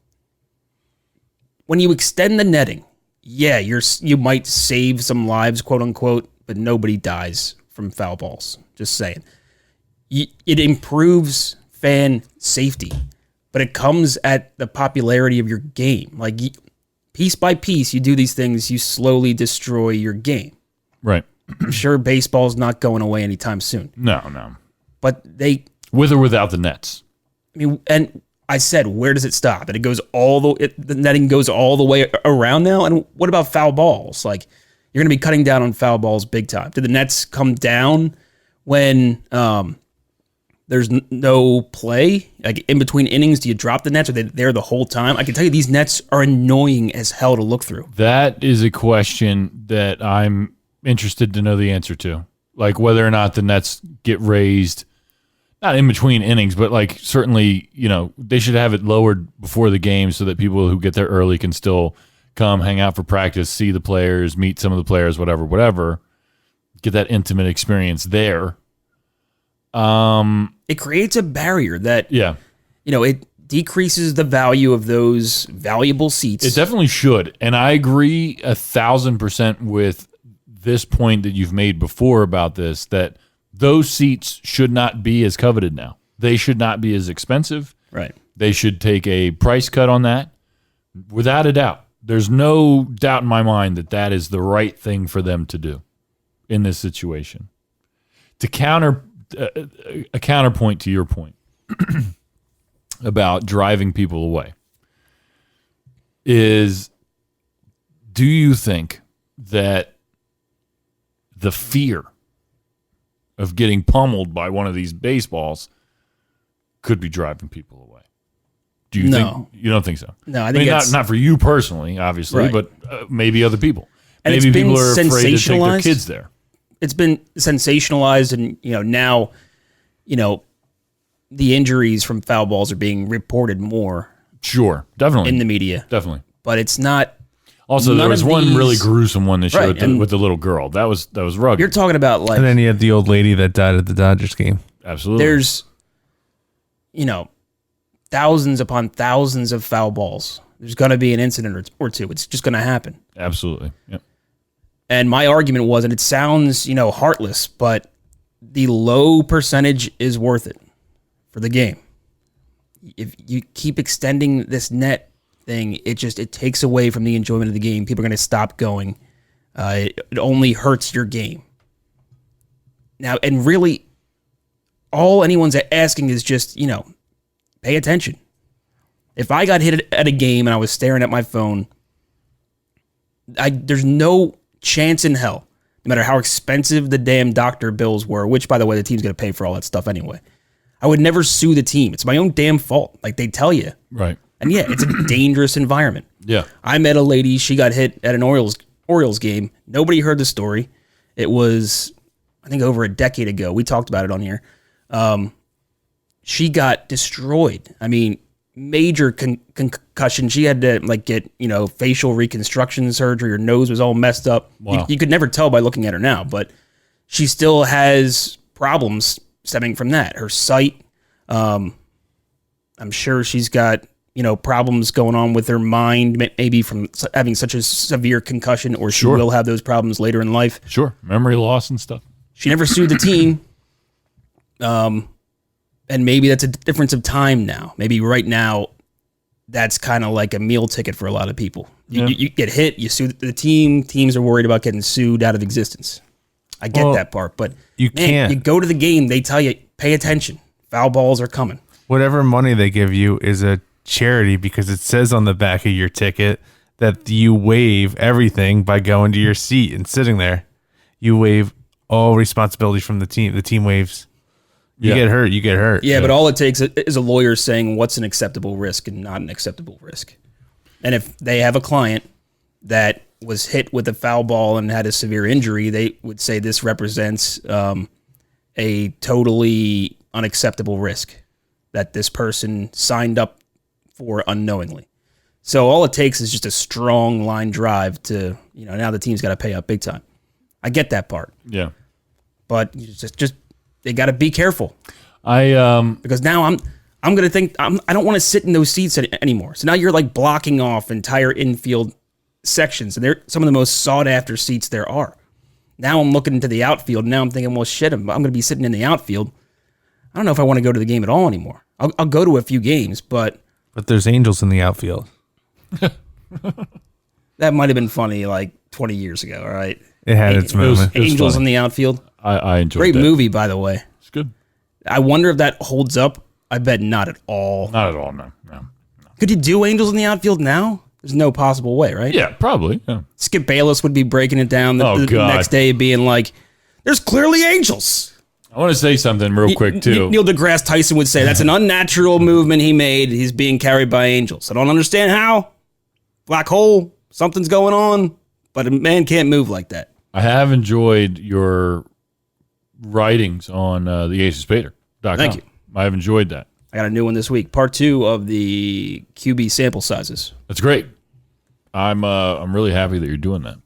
C: when you extend the netting, you might save some lives, quote unquote, but nobody dies from foul balls. Just saying. It improves fan safety, but it comes at the popularity of your game. Like piece by piece, you do these things, you slowly destroy your game.
B: Right.
C: I'm sure baseball's not going away anytime soon,
B: No.
C: but
B: With or without the nets.
C: and I said, where does it stop? And it goes the netting goes all the way around now. And what about foul balls? Like you're going to be cutting down on foul balls big time. Did the nets come down when there's no play? Like in between innings, do you drop the nets? Are they there the whole time? I can tell you these nets are annoying as hell to look through.
B: That is a question that I'm interested to know the answer to. Like whether or not the nets get raised, not in between innings, but like certainly, they should have it lowered before the game so that people who get there early can still come hang out for practice, see the players, meet some of the players, whatever, get that intimate experience there.
C: It creates a barrier that, it decreases the value of those valuable seats.
B: It definitely should. And I agree 1,000% with this point that you've made before about this, that those seats should not be as coveted now. They should not be as expensive.
C: Right.
B: They should take a price cut on that, without a doubt. There's no doubt in my mind that that is the right thing for them to do in this situation. To a counterpoint to your point about driving people away is, do you think that the fear of getting pummeled by one of these baseballs could be driving people away? Do you think you don't think so?
C: No, I think
B: not for you personally, obviously,
C: Right.
B: but maybe other people.
C: And
B: Maybe
C: it's been
B: people are afraid to take their
C: sensationalized.
B: kids there.
C: It's been sensationalized, and now, the injuries from foul balls are being reported more
B: Sure, definitely
C: in the media,
B: definitely.
C: but it's not.
B: Also, there
C: none
B: was
C: of
B: one really
C: these-
B: gruesome one this year
C: Right,
B: with,
C: and-
B: with the little girl. That was rugged.
C: You're talking about like
D: And then you had the old lady that died at the Dodgers game.
B: Absolutely.
C: there's, thousands upon thousands of foul balls. There's going to be an incident or two. It's just going to happen.
B: Absolutely. Yep.
C: And my argument was, and it sounds, heartless, but the low percentage is worth it for the game. If you keep extending this net thing, it takes away from the enjoyment of the game. People are going to stop going. It only hurts your game. Now, and really, all anyone's asking is just, pay attention. If I got hit at a game and I was staring at my phone, there's no chance in hell, no matter how expensive the damn doctor bills were, which, by the way, the team's going to pay for all that stuff anyway. I would never sue the team. It's my own damn fault. Like they tell you.
B: Right.
C: And yeah, it's a dangerous environment.
B: Yeah.
C: I met a lady, she got hit at an Orioles game. Nobody heard the story. It was, I think, over a decade ago. We talked about it on here. She got destroyed. I mean, major concussion. She had to get facial reconstruction surgery. Her nose was all messed up.
B: Wow.
C: You could never tell by looking at her now, but she still has problems stemming from that. Her sight. I'm sure she's got problems going on with her mind, maybe from having such a severe concussion, or she
B: Sure.
C: will have those problems later in life.
B: Sure. Memory loss and stuff.
C: She never sued the team. And maybe that's a difference of time now. Maybe right now, that's kind of like a meal ticket for a lot of people. You get hit, you sue the team. Teams are worried about getting sued out of existence. I get that part, but
D: you can't.
C: You go to the game, they tell you, pay attention. Foul balls are coming.
D: Whatever money they give you is a charity, because it says on the back of your ticket that you waive everything by going to your seat and sitting there. You waive all responsibility from the team. The team waives. You get hurt, you get hurt.
C: Yeah, but all it takes is a lawyer saying what's an acceptable risk and not an acceptable risk. And if they have a client that was hit with a foul ball and had a severe injury, they would say this represents a totally unacceptable risk that this person signed up for unknowingly. So all it takes is just a strong line drive to, now the team's got to pay up big time. I get that part.
B: Yeah.
C: But you just they got to be careful.
B: Because
C: now I'm going to think I don't want to sit in those seats anymore. So now you're blocking off entire infield sections, and they're some of the most sought after seats there are. Now I'm looking into the outfield. And now I'm thinking, well, shit, I'm going to be sitting in the outfield. I don't know if I want to go to the game at all anymore. I'll go to a few games, but
D: there's angels in the outfield.
C: that might have been funny 20 years ago. All right,
D: It had its moment.
B: It was
C: Angels
B: funny.
C: in the outfield.
B: I enjoyed
C: Great
B: that.
C: movie, by the way.
B: It's good.
C: I wonder if that holds up. I bet not at all.
B: Not at all. No.
C: Could you do Angels in the outfield now? There's no possible way, right?
B: Yeah, probably. Yeah.
C: Skip Bayless would be breaking it down the
B: God.
C: next day, being like, "There's clearly angels."
B: I want to say something real quick too.
C: Neil deGrasse Tyson would say that's an unnatural movement he made. He's being carried by angels. I don't understand how. Black hole, something's going on, but a man can't move like that.
B: I have enjoyed your writings on the AceOfSpader.com.
C: Thank you.
B: I have enjoyed that.
C: I got a new one this week, part 2 of the QB sample sizes.
B: That's great. I'm really happy that you're doing that.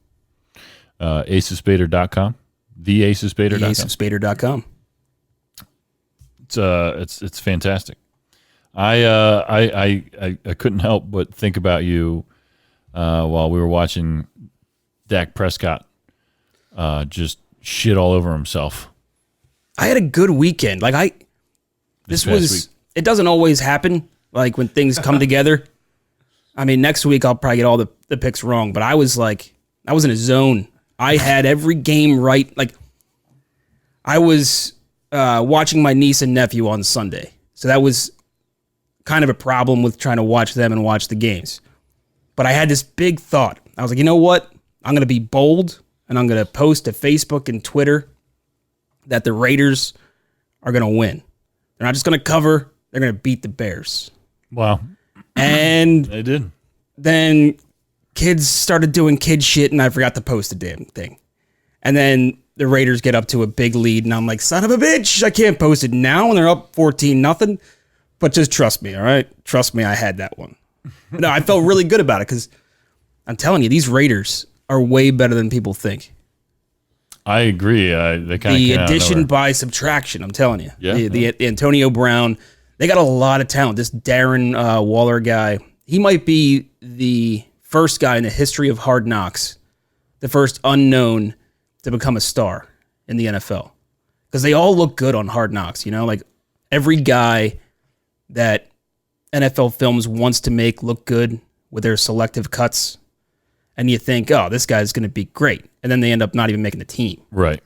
B: AceOfSpader.com. The AceOfSpader.com.
C: AceOfSpader.com.
B: It's fantastic. I couldn't help but think about you while we were watching Dak Prescott just shit all over himself.
C: I had a good weekend. This
B: past
C: was.
B: week.
C: It doesn't always happen, Like when things come together. I mean, next week I'll probably get all the picks wrong, but I was in a zone. I had every game right. Like I was watching my niece and nephew on Sunday. So that was kind of a problem with trying to watch them and watch the games. But I had this big thought. I was like, you know what? I'm going to be bold, and I'm going to post to Facebook and Twitter that the Raiders are going to win. They're not just going to cover. They're going to beat the Bears.
B: Wow.
C: And
B: They did.
C: then kids started doing kid shit, and I forgot to post the damn thing. And then the Raiders get up to a big lead, and I'm like, son of a bitch, I can't post it now when they're up 14-0. But just trust me, all right? Trust me, I had that one. No, I felt really good about it because I'm telling you, these Raiders are way better than people think.
B: I agree. They kind of
C: The addition by subtraction, I'm telling you.
B: Yeah.
C: The Antonio Brown, they got a lot of talent. This Darren Waller guy, he might be the first guy in the history of Hard Knocks, the first unknown to become a star in the NFL. Because they all look good on Hard Knocks, you know? Like every guy that NFL Films wants to make look good with their selective cuts. And you think, oh, this guy's going to be great. And then they end up not even making the team.
B: Right.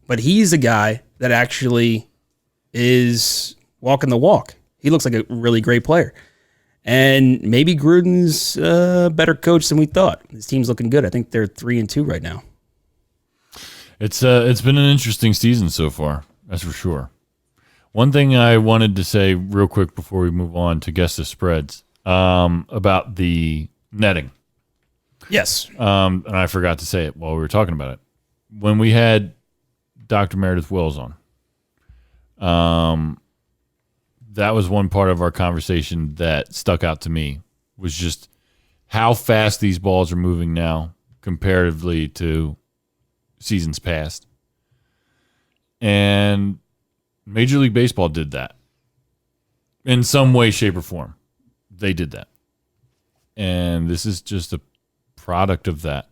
C: But he's a guy that actually is walking the walk. He looks like a really great player. And maybe Gruden's a better coach than we thought. His team's looking good. I think they're 3-2 right now.
B: It's been an interesting season so far, that's for sure. One thing I wanted to say real quick before we move on to guess the spreads about the netting.
C: Yes.
B: And I forgot to say it while we were talking about it. When we had Dr. Meredith Wills on, that was one part of our conversation that stuck out to me, was just how fast these balls are moving now comparatively to seasons past. And Major League Baseball did that in some way, shape, or form. They did that. And this is just a product of that,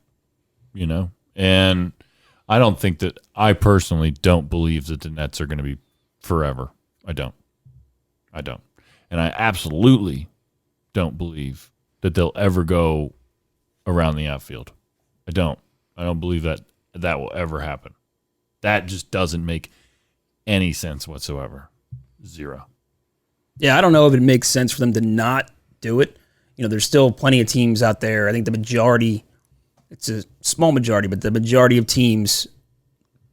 B: you know? And I personally don't believe that the Nets are going to be forever. I don't. And I absolutely don't believe that they'll ever go around the outfield. I don't believe that will ever happen. That just doesn't make any sense whatsoever. Zero.
C: Yeah, I don't know if it makes sense for them to not do it. You know, there's still plenty of teams out there. I think the majority, it's a small majority, but the majority of teams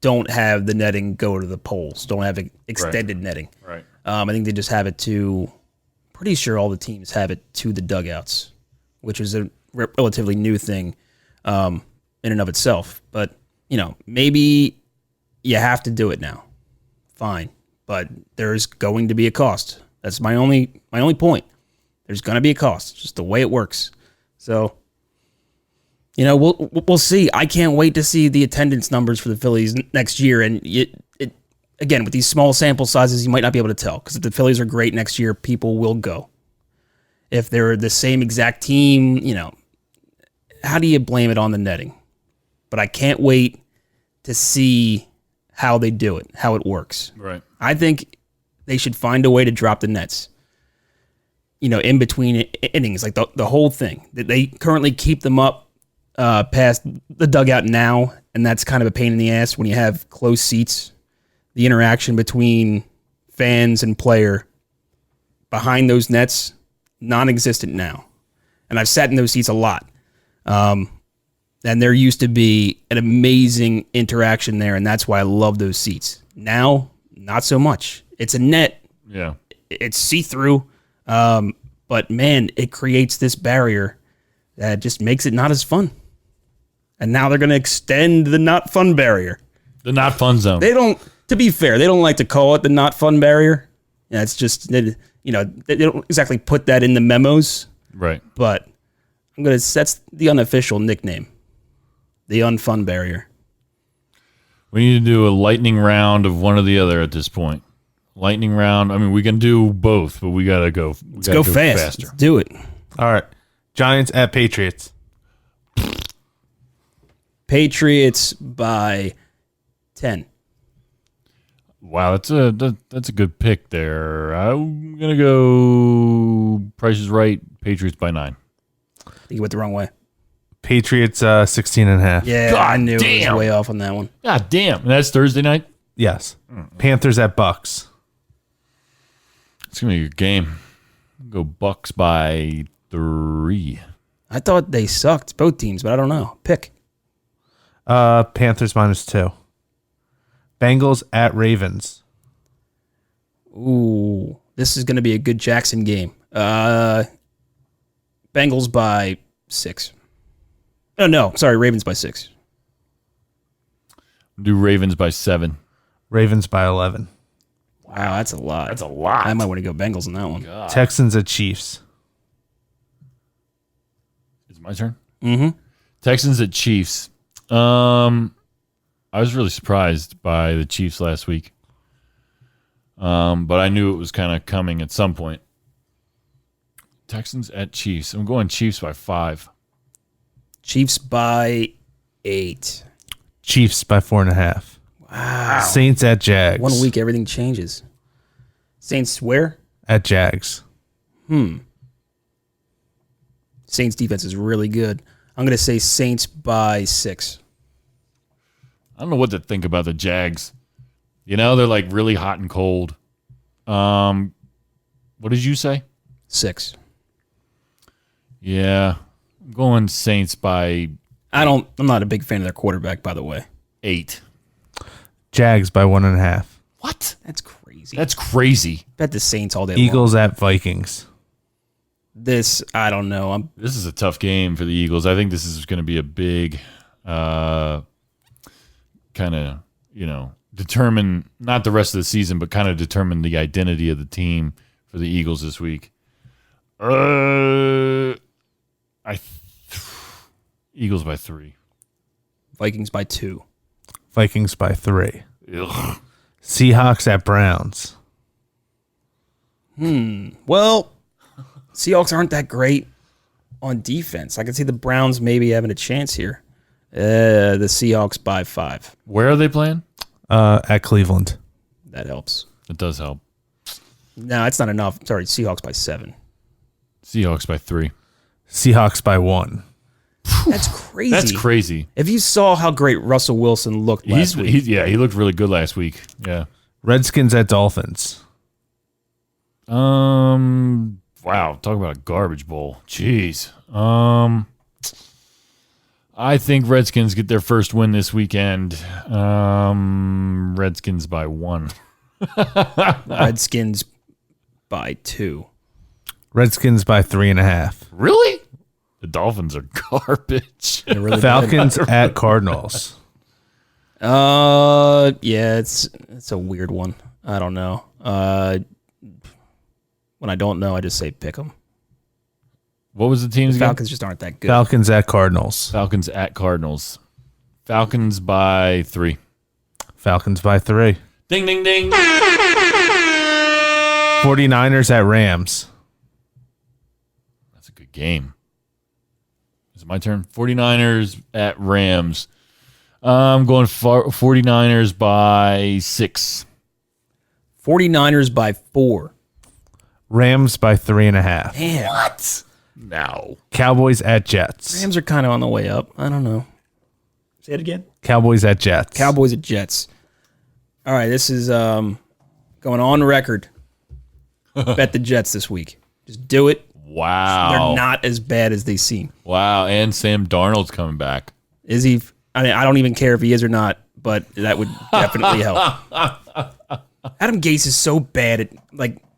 C: don't have the netting go to the poles, don't have extended netting.
B: Right.
C: I think they just have it to, pretty sure all the teams have it to the dugouts, which is a relatively new thing in and of itself. But, you know, maybe you have to do it now. Fine. But there's going to be a cost. That's my only point. There's going to be a cost. It's just the way it works. So, you know, we'll see. I can't wait to see the attendance numbers for the Phillies next year. And again, with these small sample sizes, you might not be able to tell, because if the Phillies are great next year, people will go. If they're the same exact team, you know, how do you blame it on the netting? But I can't wait to see how they do it, how it works.
B: Right.
C: I think they should find a way to drop the nets, you know, in between innings, like the whole thing. They currently keep them up past the dugout now, and that's kind of a pain in the ass when you have close seats. The interaction between fans and player behind those nets, non-existent now. And I've sat in those seats a lot. And there used to be an amazing interaction there, and that's why I love those seats. Now, not so much. It's a net.
B: Yeah.
C: It's see-through. But, man, it creates this barrier that just makes it not as fun. And now they're going to extend the not fun barrier.
B: The not fun zone.
C: They don't, to be fair, they don't like to call it the not fun barrier. Yeah, it's just, you know, they don't exactly put that in the memos.
B: Right.
C: But that's the unofficial nickname. The unfun barrier.
B: We need to do a lightning round of one or the other at this point. Lightning round. I mean, we can do both, but we got to go.
C: Let's go fast.
B: Faster.
C: Let's do it.
D: All right. Giants at Patriots.
C: Patriots by 10.
B: Wow, that's a good pick there. I'm gonna go Price is Right. Patriots by 9.
C: I think you went the wrong way.
D: Patriots 16.5.
C: Yeah,
B: God
C: I knew it
B: damn.
C: was way off on that one.
B: God damn, and that's Thursday night.
D: Yes. Panthers at Bucks.
B: It's gonna be a good game. Go Bucks by 3.
C: I thought they sucked, both teams, but I don't know. Pick.
D: Panthers -2. Bengals at Ravens.
C: Ooh, this is going to be a good Jackson game. Bengals by 6. Oh, no, sorry, Ravens by 6.
B: Do Ravens by 7.
D: Ravens by 11.
C: Wow, that's a lot.
B: That's a lot.
C: I might want to go Bengals on that one.
D: Texans at Chiefs.
B: Is it my turn?
C: Mm-hmm.
B: Texans at Chiefs. I was really surprised by the Chiefs last week. But I knew it was kind of coming at some point. Texans at Chiefs. I'm going Chiefs by 5.
C: Chiefs by 8.
D: Chiefs by 4.5.
C: Wow.
D: Saints at Jags.
C: 1 week, everything changes. Saints where?
D: At Jags.
C: Saints defense is really good. I'm going to say Saints by 6.
B: I don't know what to think about the Jags. You know, they're like really hot and cold. What did you say?
C: 6.
B: Yeah. I'm going Saints by
C: I'm not a big fan of their quarterback, by the way.
B: 8.
D: Jags by 1.5.
B: What?
C: That's crazy.
B: That's crazy.
C: Bet the Saints all day long.
D: Eagles at Vikings.
C: This, I don't know.
B: This is a tough game for the Eagles. I think this is going to be a big kind of, determine not the rest of the season, but kind of determine the identity of the team for the Eagles this week. Eagles by 3.
C: Vikings by 2.
D: Vikings by 3.
B: Ugh.
D: Seahawks at Browns.
C: Well, Seahawks aren't that great on defense. I can see the Browns maybe having a chance here. The Seahawks by 5.
B: Where are they playing?
D: At Cleveland.
C: That helps.
B: It does help.
C: No, it's not enough. Sorry, Seahawks by 7.
B: Seahawks by 3.
D: Seahawks by 1.
C: That's crazy.
B: That's crazy.
C: If you saw how great Russell Wilson looked last week.
B: He looked really good last week. Yeah.
D: Redskins at Dolphins.
B: Wow, talk about a garbage bowl. Jeez. I think Redskins get their first win this weekend. Redskins by 1.
C: Redskins by 2.
D: Redskins by 3.5.
B: Really? The Dolphins are garbage.
C: They're really
D: Falcons at Cardinals.
C: good. Yeah, it's a weird one. I don't know. When I don't know, I just say pick them.
B: What was the teams again?
C: Falcons just aren't that good.
D: Falcons at Cardinals.
B: Falcons at Cardinals. Falcons by 3.
D: Falcons by 3.
B: Ding, ding, ding.
D: 49ers at Rams.
B: That's a good game. Is it my turn? 49ers at Rams. I'm going 49ers by 6.
C: 49ers by 4.
D: Rams by 3.5.
C: Damn.
B: What? No.
D: Cowboys at Jets.
C: Rams are kind of on the way up. I don't know. Say it again.
D: Cowboys at Jets.
C: Cowboys at Jets. All right, this is going on record. Bet the Jets this week. Just do it.
B: Wow.
C: They're not as bad as they seem.
B: Wow. And Sam Darnold's coming back.
C: Is he? I mean, I don't even care if he is or not, but that would definitely help. Adam Gase is so bad at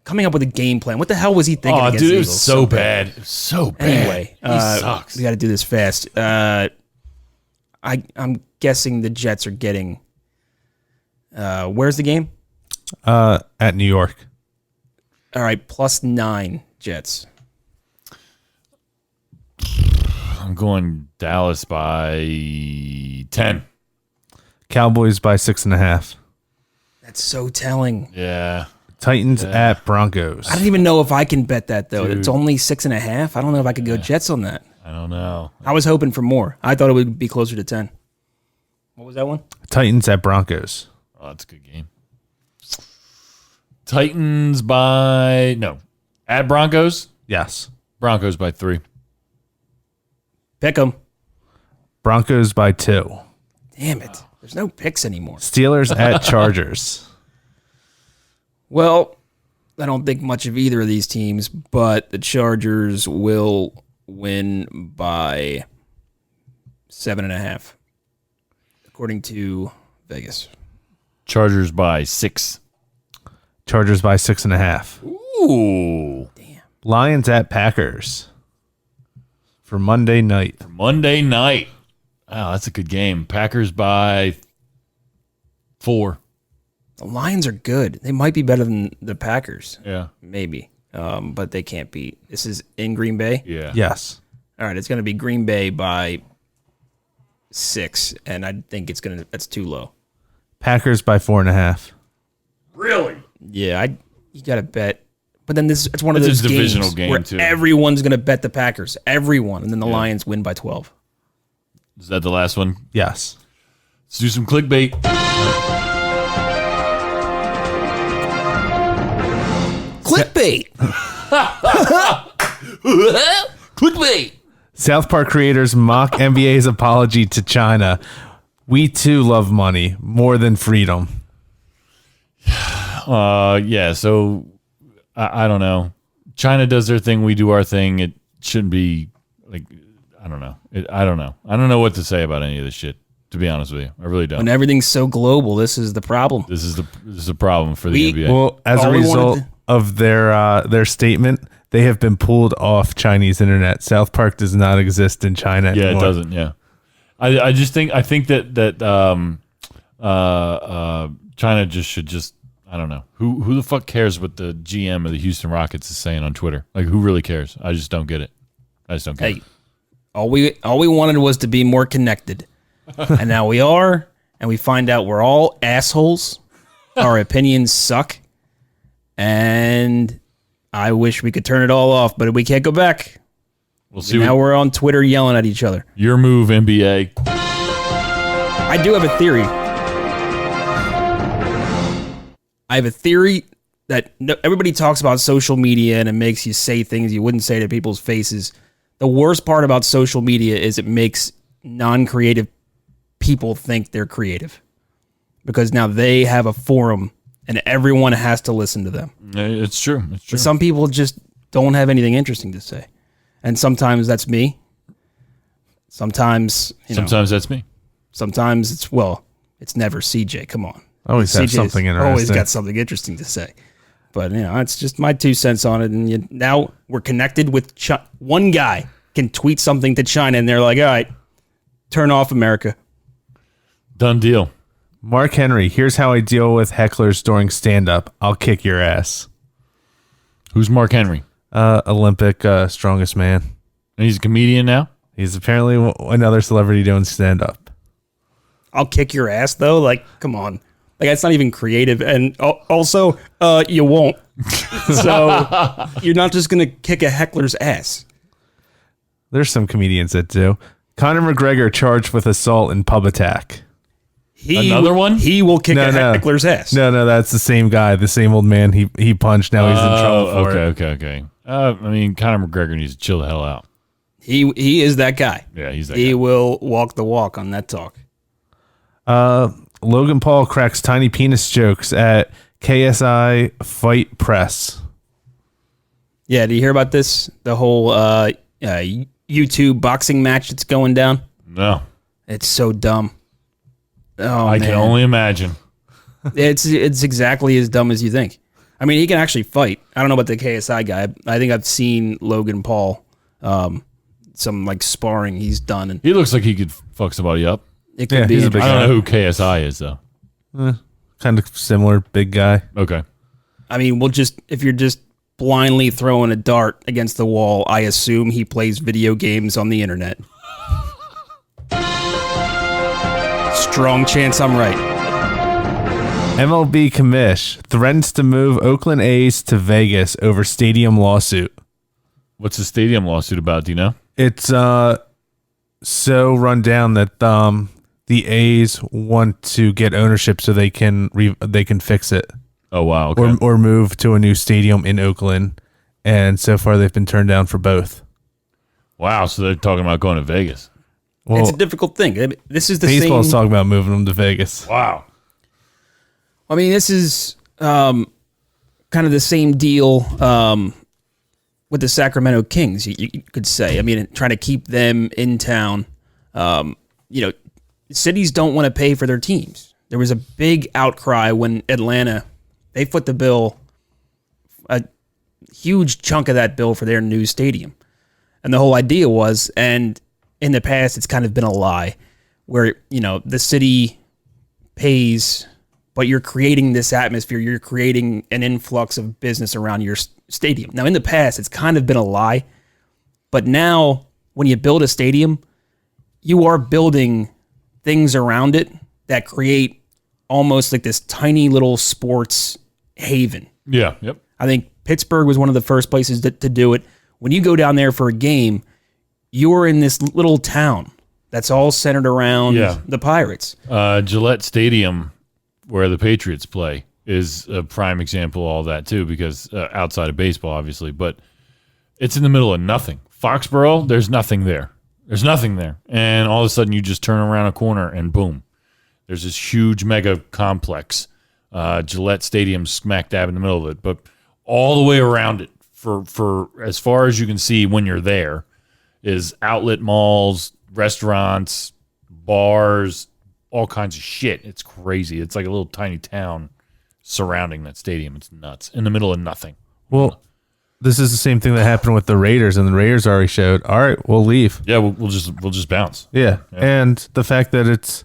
C: coming up with a game plan. What the hell was he thinking?
B: Oh,
C: against
B: dude,
C: the
B: it was
C: Eagles?
B: so bad. It was so bad.
C: Anyway,
B: he sucks.
C: We got to do this fast. I'm guessing the Jets are getting. Where's the game?
D: At New York.
C: All right, +9 Jets.
B: I'm going Dallas by 10.
D: Cowboys by 6.5.
C: That's so telling.
B: Yeah.
D: Titans at Broncos.
C: I don't even know if I can bet that though.
B: Dude.
C: It's only 6.5. I don't know if I could go Jets on that.
B: I don't know.
C: I was hoping for more. I thought it would be closer to 10. What was that one?
D: Titans at Broncos.
B: Oh, that's a good game. Titans at Broncos.
D: Yes.
B: Broncos by 3.
C: Pick them.
D: Broncos by 2.
C: Damn it. There's no picks anymore.
D: Steelers at Chargers.
C: Well, I don't think much of either of these teams, but the Chargers will win by 7.5, according to Vegas.
B: Chargers by 6.
D: Chargers by 6.5.
B: Ooh.
C: Damn.
D: Lions at Packers for Monday night.
B: Monday night. Wow, that's a good game. Packers by 4.
C: The Lions are good. They might be better than the Packers.
B: Yeah.
C: Maybe. But they can't beat. This is in Green Bay?
B: Yeah.
D: Yes.
C: All right, it's going to be Green Bay by 6, and I think that's too low.
D: Packers by 4.5.
B: Really?
C: Yeah, you got to bet. But then it's one of
B: It's
C: those
B: a divisional
C: games
B: game,
C: where
B: too.
C: everyone's going to bet the Packers. Everyone. And then the Lions win by 12.
B: Is that the last one?
D: Yes.
B: Let's do some clickbait.
C: Clickbait.
B: Clickbait.
D: South Park creators mock NBA's apology to China. We too love money more than freedom.
B: Yeah, so I don't know. China does their thing, we do our thing. It shouldn't be like I don't know. I don't know. I don't know what to say about any of this shit, to be honest with you. I really don't.
C: When everything's so global, this is the problem.
B: This is a problem for the NBA.
D: Well, as a
C: All we
D: result
C: wanted
D: of their statement, they have been pulled off Chinese internet. South Park does not exist in China
B: Yeah,
D: anymore.
B: it doesn't. Yeah, I think that China should I don't know who the fuck cares what the GM of the Houston Rockets is saying on Twitter. Like, who really cares? I just don't get it. I just don't get
C: Hey,
B: it.
C: all we wanted was to be more connected. And now we are, and we find out we're all assholes. Our opinions suck. And I wish we could turn it all off, but we can't go back.
B: We'll see.
C: Now we're on Twitter yelling at each other.
B: Your move, NBA.
C: I do have a theory. I have a theory that everybody talks about social media and it makes you say things you wouldn't say to people's faces. The worst part about social media is it makes non-creative people think they're creative because now they have a forum and everyone has to listen to them.
B: It's true. It's true.
C: Some people just don't have anything interesting to say. And sometimes that's me. Sometimes,
B: Sometimes that's me.
C: sometimes it's never CJ. Come on.
D: Always have
C: CJ's
D: something interesting.
C: Always got something interesting to say. But, it's just my 2 cents on it. And now we're connected with one guy can tweet something to China and they're like, all right, turn off America.
B: Done deal.
D: Mark Henry, here's how I deal with hecklers during stand-up. I'll kick your ass.
B: Who's Mark Henry?
D: Olympic strongest man.
B: And he's a comedian now?
D: He's apparently another celebrity doing stand-up.
C: I'll kick your ass, though. Like, come on. Like, that's not even creative. And also, you won't. So you're not just going to kick a heckler's ass.
D: There's some comedians that do. Conor McGregor charged with assault and pub attack.
B: Another one?
C: He will kick a heckler's ass.
D: No, that's the same guy, the same old man he punched. Now he's in trouble for it.
B: Okay. Conor McGregor needs to chill the hell out.
C: He is that guy.
B: Yeah, he's that
C: He
B: guy.
C: will walk the walk on that talk.
D: Logan Paul cracks tiny penis jokes at KSI Fight Press.
C: Yeah, do you hear about this? The whole YouTube boxing match that's going down?
B: No.
C: It's so dumb. Oh,
B: I can only imagine.
C: It's exactly as dumb as you think. I mean, he can actually fight. I don't know about the KSI guy. I think I've seen Logan Paul, some like sparring he's done, and
B: He looks like he could fuck somebody up.
C: it could
D: Yeah,
C: be.
D: he's a big
B: I
C: interesting.
B: don't know who KSI is, though.
D: Kind of similar, big guy.
B: Okay.
C: I mean, if you're just blindly throwing a dart against the wall, I assume he plays video games on the internet. Strong chance I'm right.
D: MLB commish threatens to move Oakland A's to Vegas over stadium lawsuit.
B: What's the stadium lawsuit about? Do you know?
D: It's so run down that the A's want to get ownership so they can fix it.
B: Oh, wow. Okay.
D: or move to a new stadium in Oakland. And so far, they've been turned down for both.
B: Wow. So they're talking about going to Vegas.
D: Well,
C: It's a difficult thing. This is the
D: baseball's
C: same.
D: talking about moving them to Vegas.
B: Wow.
C: I mean, this is kind of the same deal with the Sacramento Kings, you could say. I mean, trying to keep them in town. Cities don't want to pay for their teams. There was a big outcry when Atlanta, they foot the bill, a huge chunk of that bill for their new stadium. And the whole idea was, and in the past it's kind of been a lie, where, the city pays, but you're creating this atmosphere, you're creating an influx of business around your stadium. Now, in the past, it's kind of been a lie, but now when you build a stadium, you are building things around it that create almost like this tiny little sports haven.
B: Yeah. Yep.
C: I think Pittsburgh was one of the first places to do it. When you go down there for a game, you're in this little town that's all centered around the Pirates.
B: Gillette Stadium, where the Patriots play, is a prime example of all that too, because outside of baseball, obviously, but it's in the middle of nothing. Foxborough, there's nothing there. There's nothing there. And all of a sudden you just turn around a corner and boom, there's this huge mega complex. Gillette Stadium smack dab in the middle of it, but all the way around it for as far as you can see when you're there is outlet malls, restaurants, bars, all kinds of shit. It's crazy. It's like a little tiny town surrounding that stadium. It's nuts. In the middle of nothing.
D: Well, this is the same thing that happened with the Raiders, and the Raiders already showed, all right, we'll leave.
B: Yeah, we'll just bounce.
D: Yeah. And the fact that it's,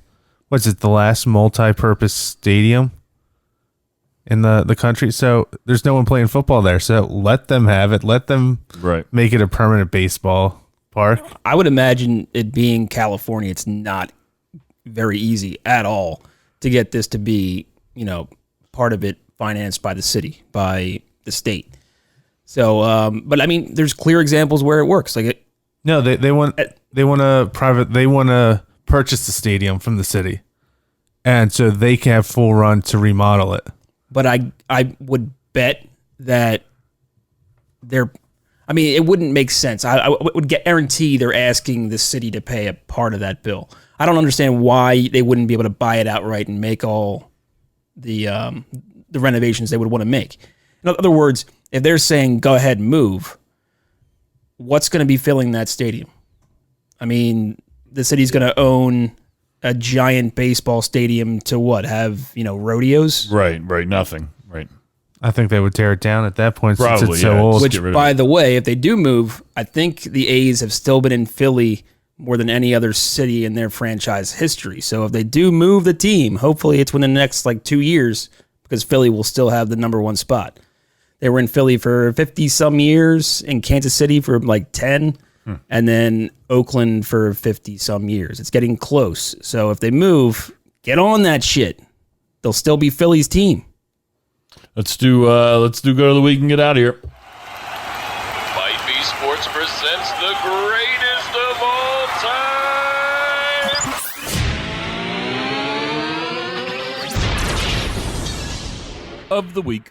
D: the last multi-purpose stadium in the country. So there's no one playing football there. So let them have it. Let them make it a permanent baseball park.
C: I would imagine it being California, it's not very easy at all to get this to be, part of it financed by the city, by the state. So, but I mean, there's clear examples where it works. Like,
D: no, they want to purchase the stadium from the city, and so they can have full run to remodel it.
C: But I would bet that it wouldn't make sense. I would guarantee they're asking the city to pay a part of that bill. I don't understand why they wouldn't be able to buy it outright and make all the renovations they would want to make. In other words, if they're saying go ahead and move, what's going to be filling that stadium? I mean, the city's going to own a giant baseball stadium to what? Have, rodeos?
B: Right, nothing. Right.
D: I think they would tear it down at that point since
B: Probably,
D: it's so old.
C: Which, by the way, if they do move, I think the A's have still been in Philly more than any other city in their franchise history. So if they do move the team, hopefully it's within the next 2 years, because Philly will still have the number one spot. They were in Philly for 50-some years, in Kansas City for 10, and then Oakland for 50-some years. It's getting close. So if they move, get on that shit. They'll still be Philly's team.
B: Let's do go to the week and get out of here.
F: Might Be Sports presents the greatest of all time.
B: Of the week.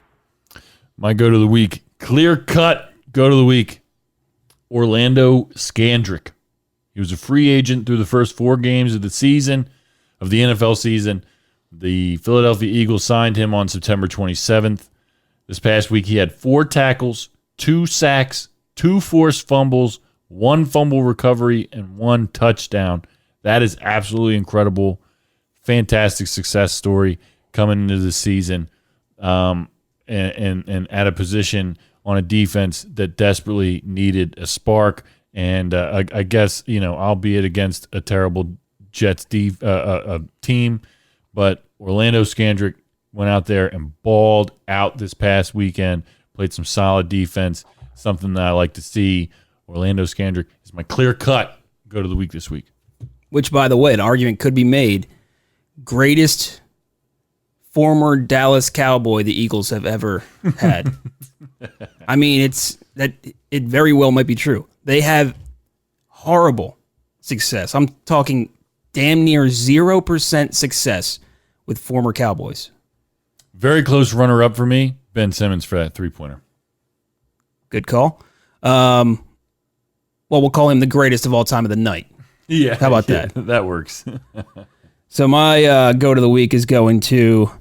B: My go to the week. Clear cut go to the week. Orlando Scandrick. He was a free agent through the first 4 games of the season, of the NFL season. The Philadelphia Eagles signed him on September 27th. This past week, he had 4 tackles, 2 sacks, 2 forced fumbles, 1 fumble recovery, and 1 touchdown. That is absolutely incredible. Fantastic success story coming into the season, and at a position on a defense that desperately needed a spark. And I guess, albeit against a terrible Jets team, but Orlando Scandrick went out there and balled out this past weekend, played some solid defense, something that I like to see. Orlando Scandrick is my clear cut go to the week this week.
C: Which, by the way, an argument could be made, greatest former Dallas Cowboy the Eagles have ever had. I mean, it very well might be true. They have horrible success. I'm talking damn near 0% success with former Cowboys.
B: Very close runner-up for me, Ben Simmons for that three-pointer.
C: Good call. Well, we'll call him the greatest of all time of the night.
B: Yeah.
C: How about that?
B: That works.
C: So my go to the week is going to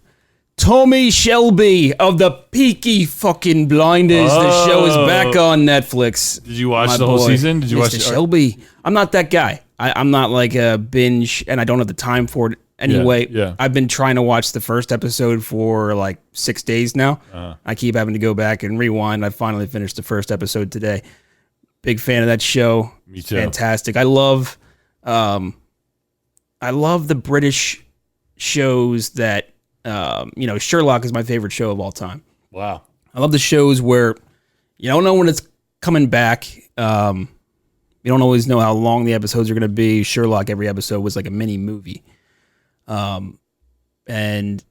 C: Tommy Shelby of the Peaky fucking Blinders. The show is back on Netflix.
B: Did you watch
C: My
B: the whole
C: boy,
B: season? Did you
C: Mr.
B: watch
C: Shelby? I'm not that guy. I'm not like a binge, and I don't have the time for it anyway.
B: Yeah.
C: I've been trying to watch the first episode for like 6 days now. I keep having to go back and rewind. I finally finished the first episode today. Big fan of that show.
B: Me too.
C: Fantastic. I love the British shows that, Sherlock is my favorite show of all time.
B: Wow.
C: I love the shows where you don't know when it's coming back. You don't always know how long the episodes are going to be. Sherlock, every episode was like a mini movie. And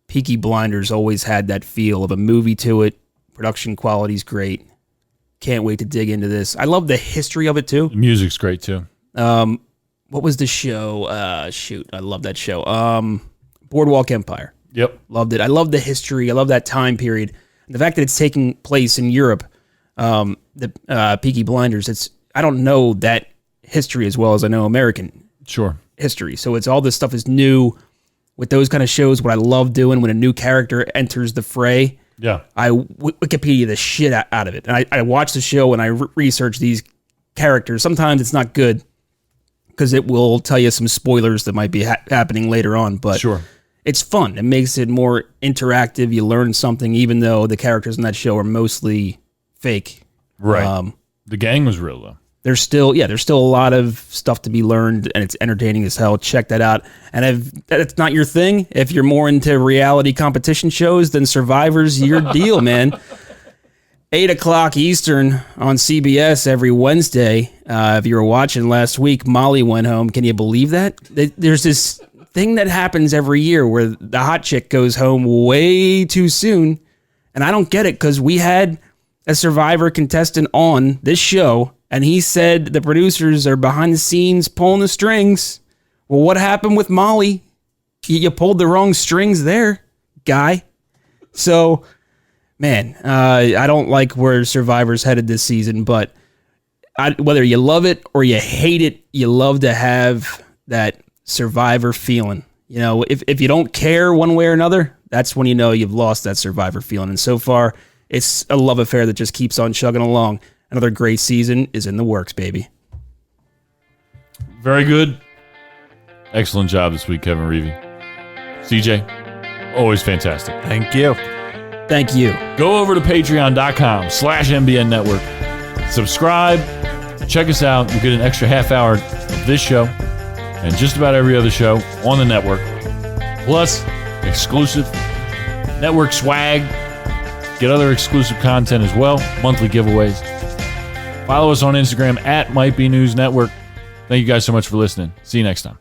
C: Peaky Blinders always had that feel of a movie to it. Production quality's great. Can't wait to dig into this. I love the history of it too.
B: The music's great too.
C: What was the show? I love that show. Boardwalk Empire.
B: Yep.
C: Loved it. I love the history. I love that time period. And the fact that it's taking place in Europe, the Peaky Blinders, I don't know that history as well as I know American
B: Sure.
C: history. So it's all this stuff is new with those kind of shows. What I love doing when a new character enters the fray,
B: Yeah.
C: I Wikipedia the shit out of it. And I watch the show and I research these characters. Sometimes it's not good because it will tell you some spoilers that might be happening later on. But
B: Sure.
C: it's fun. It makes it more interactive. You learn something, even though the characters in that show are mostly fake.
B: Right. The gang was real though.
C: There's still a lot of stuff to be learned, and it's entertaining as hell. Check that out. And if that's not your thing, if you're more into reality competition shows, then Survivor's your deal, man. 8:00 Eastern on CBS every Wednesday. If you were watching last week, Molly went home. Can you believe that? There's this thing that happens every year where the hot chick goes home way too soon, and I don't get it because we had a Survivor contestant on this show, and he said the producers are behind the scenes pulling the strings. Well, what happened with Molly? You pulled the wrong strings there, guy. So, man, I don't like where Survivor's headed this season, but whether you love it or you hate it, you love to have that Survivor feeling. You know, if you don't care one way or another, that's when you know you've lost that Survivor feeling. And so far, it's a love affair that just keeps on chugging along. Another great season is in the works, baby.
B: Very good. Excellent job this week, Kevin Reevy. CJ, always fantastic.
D: Thank you.
C: Thank you.
B: Go over to patreon.com/MBN Network. Subscribe. Check us out. You get an extra half hour of this show and just about every other show on the network. Plus, exclusive network swag. Get other exclusive content as well. Monthly giveaways. Follow us on Instagram @MightBeNewsNetwork. Thank you guys so much for listening. See you next time.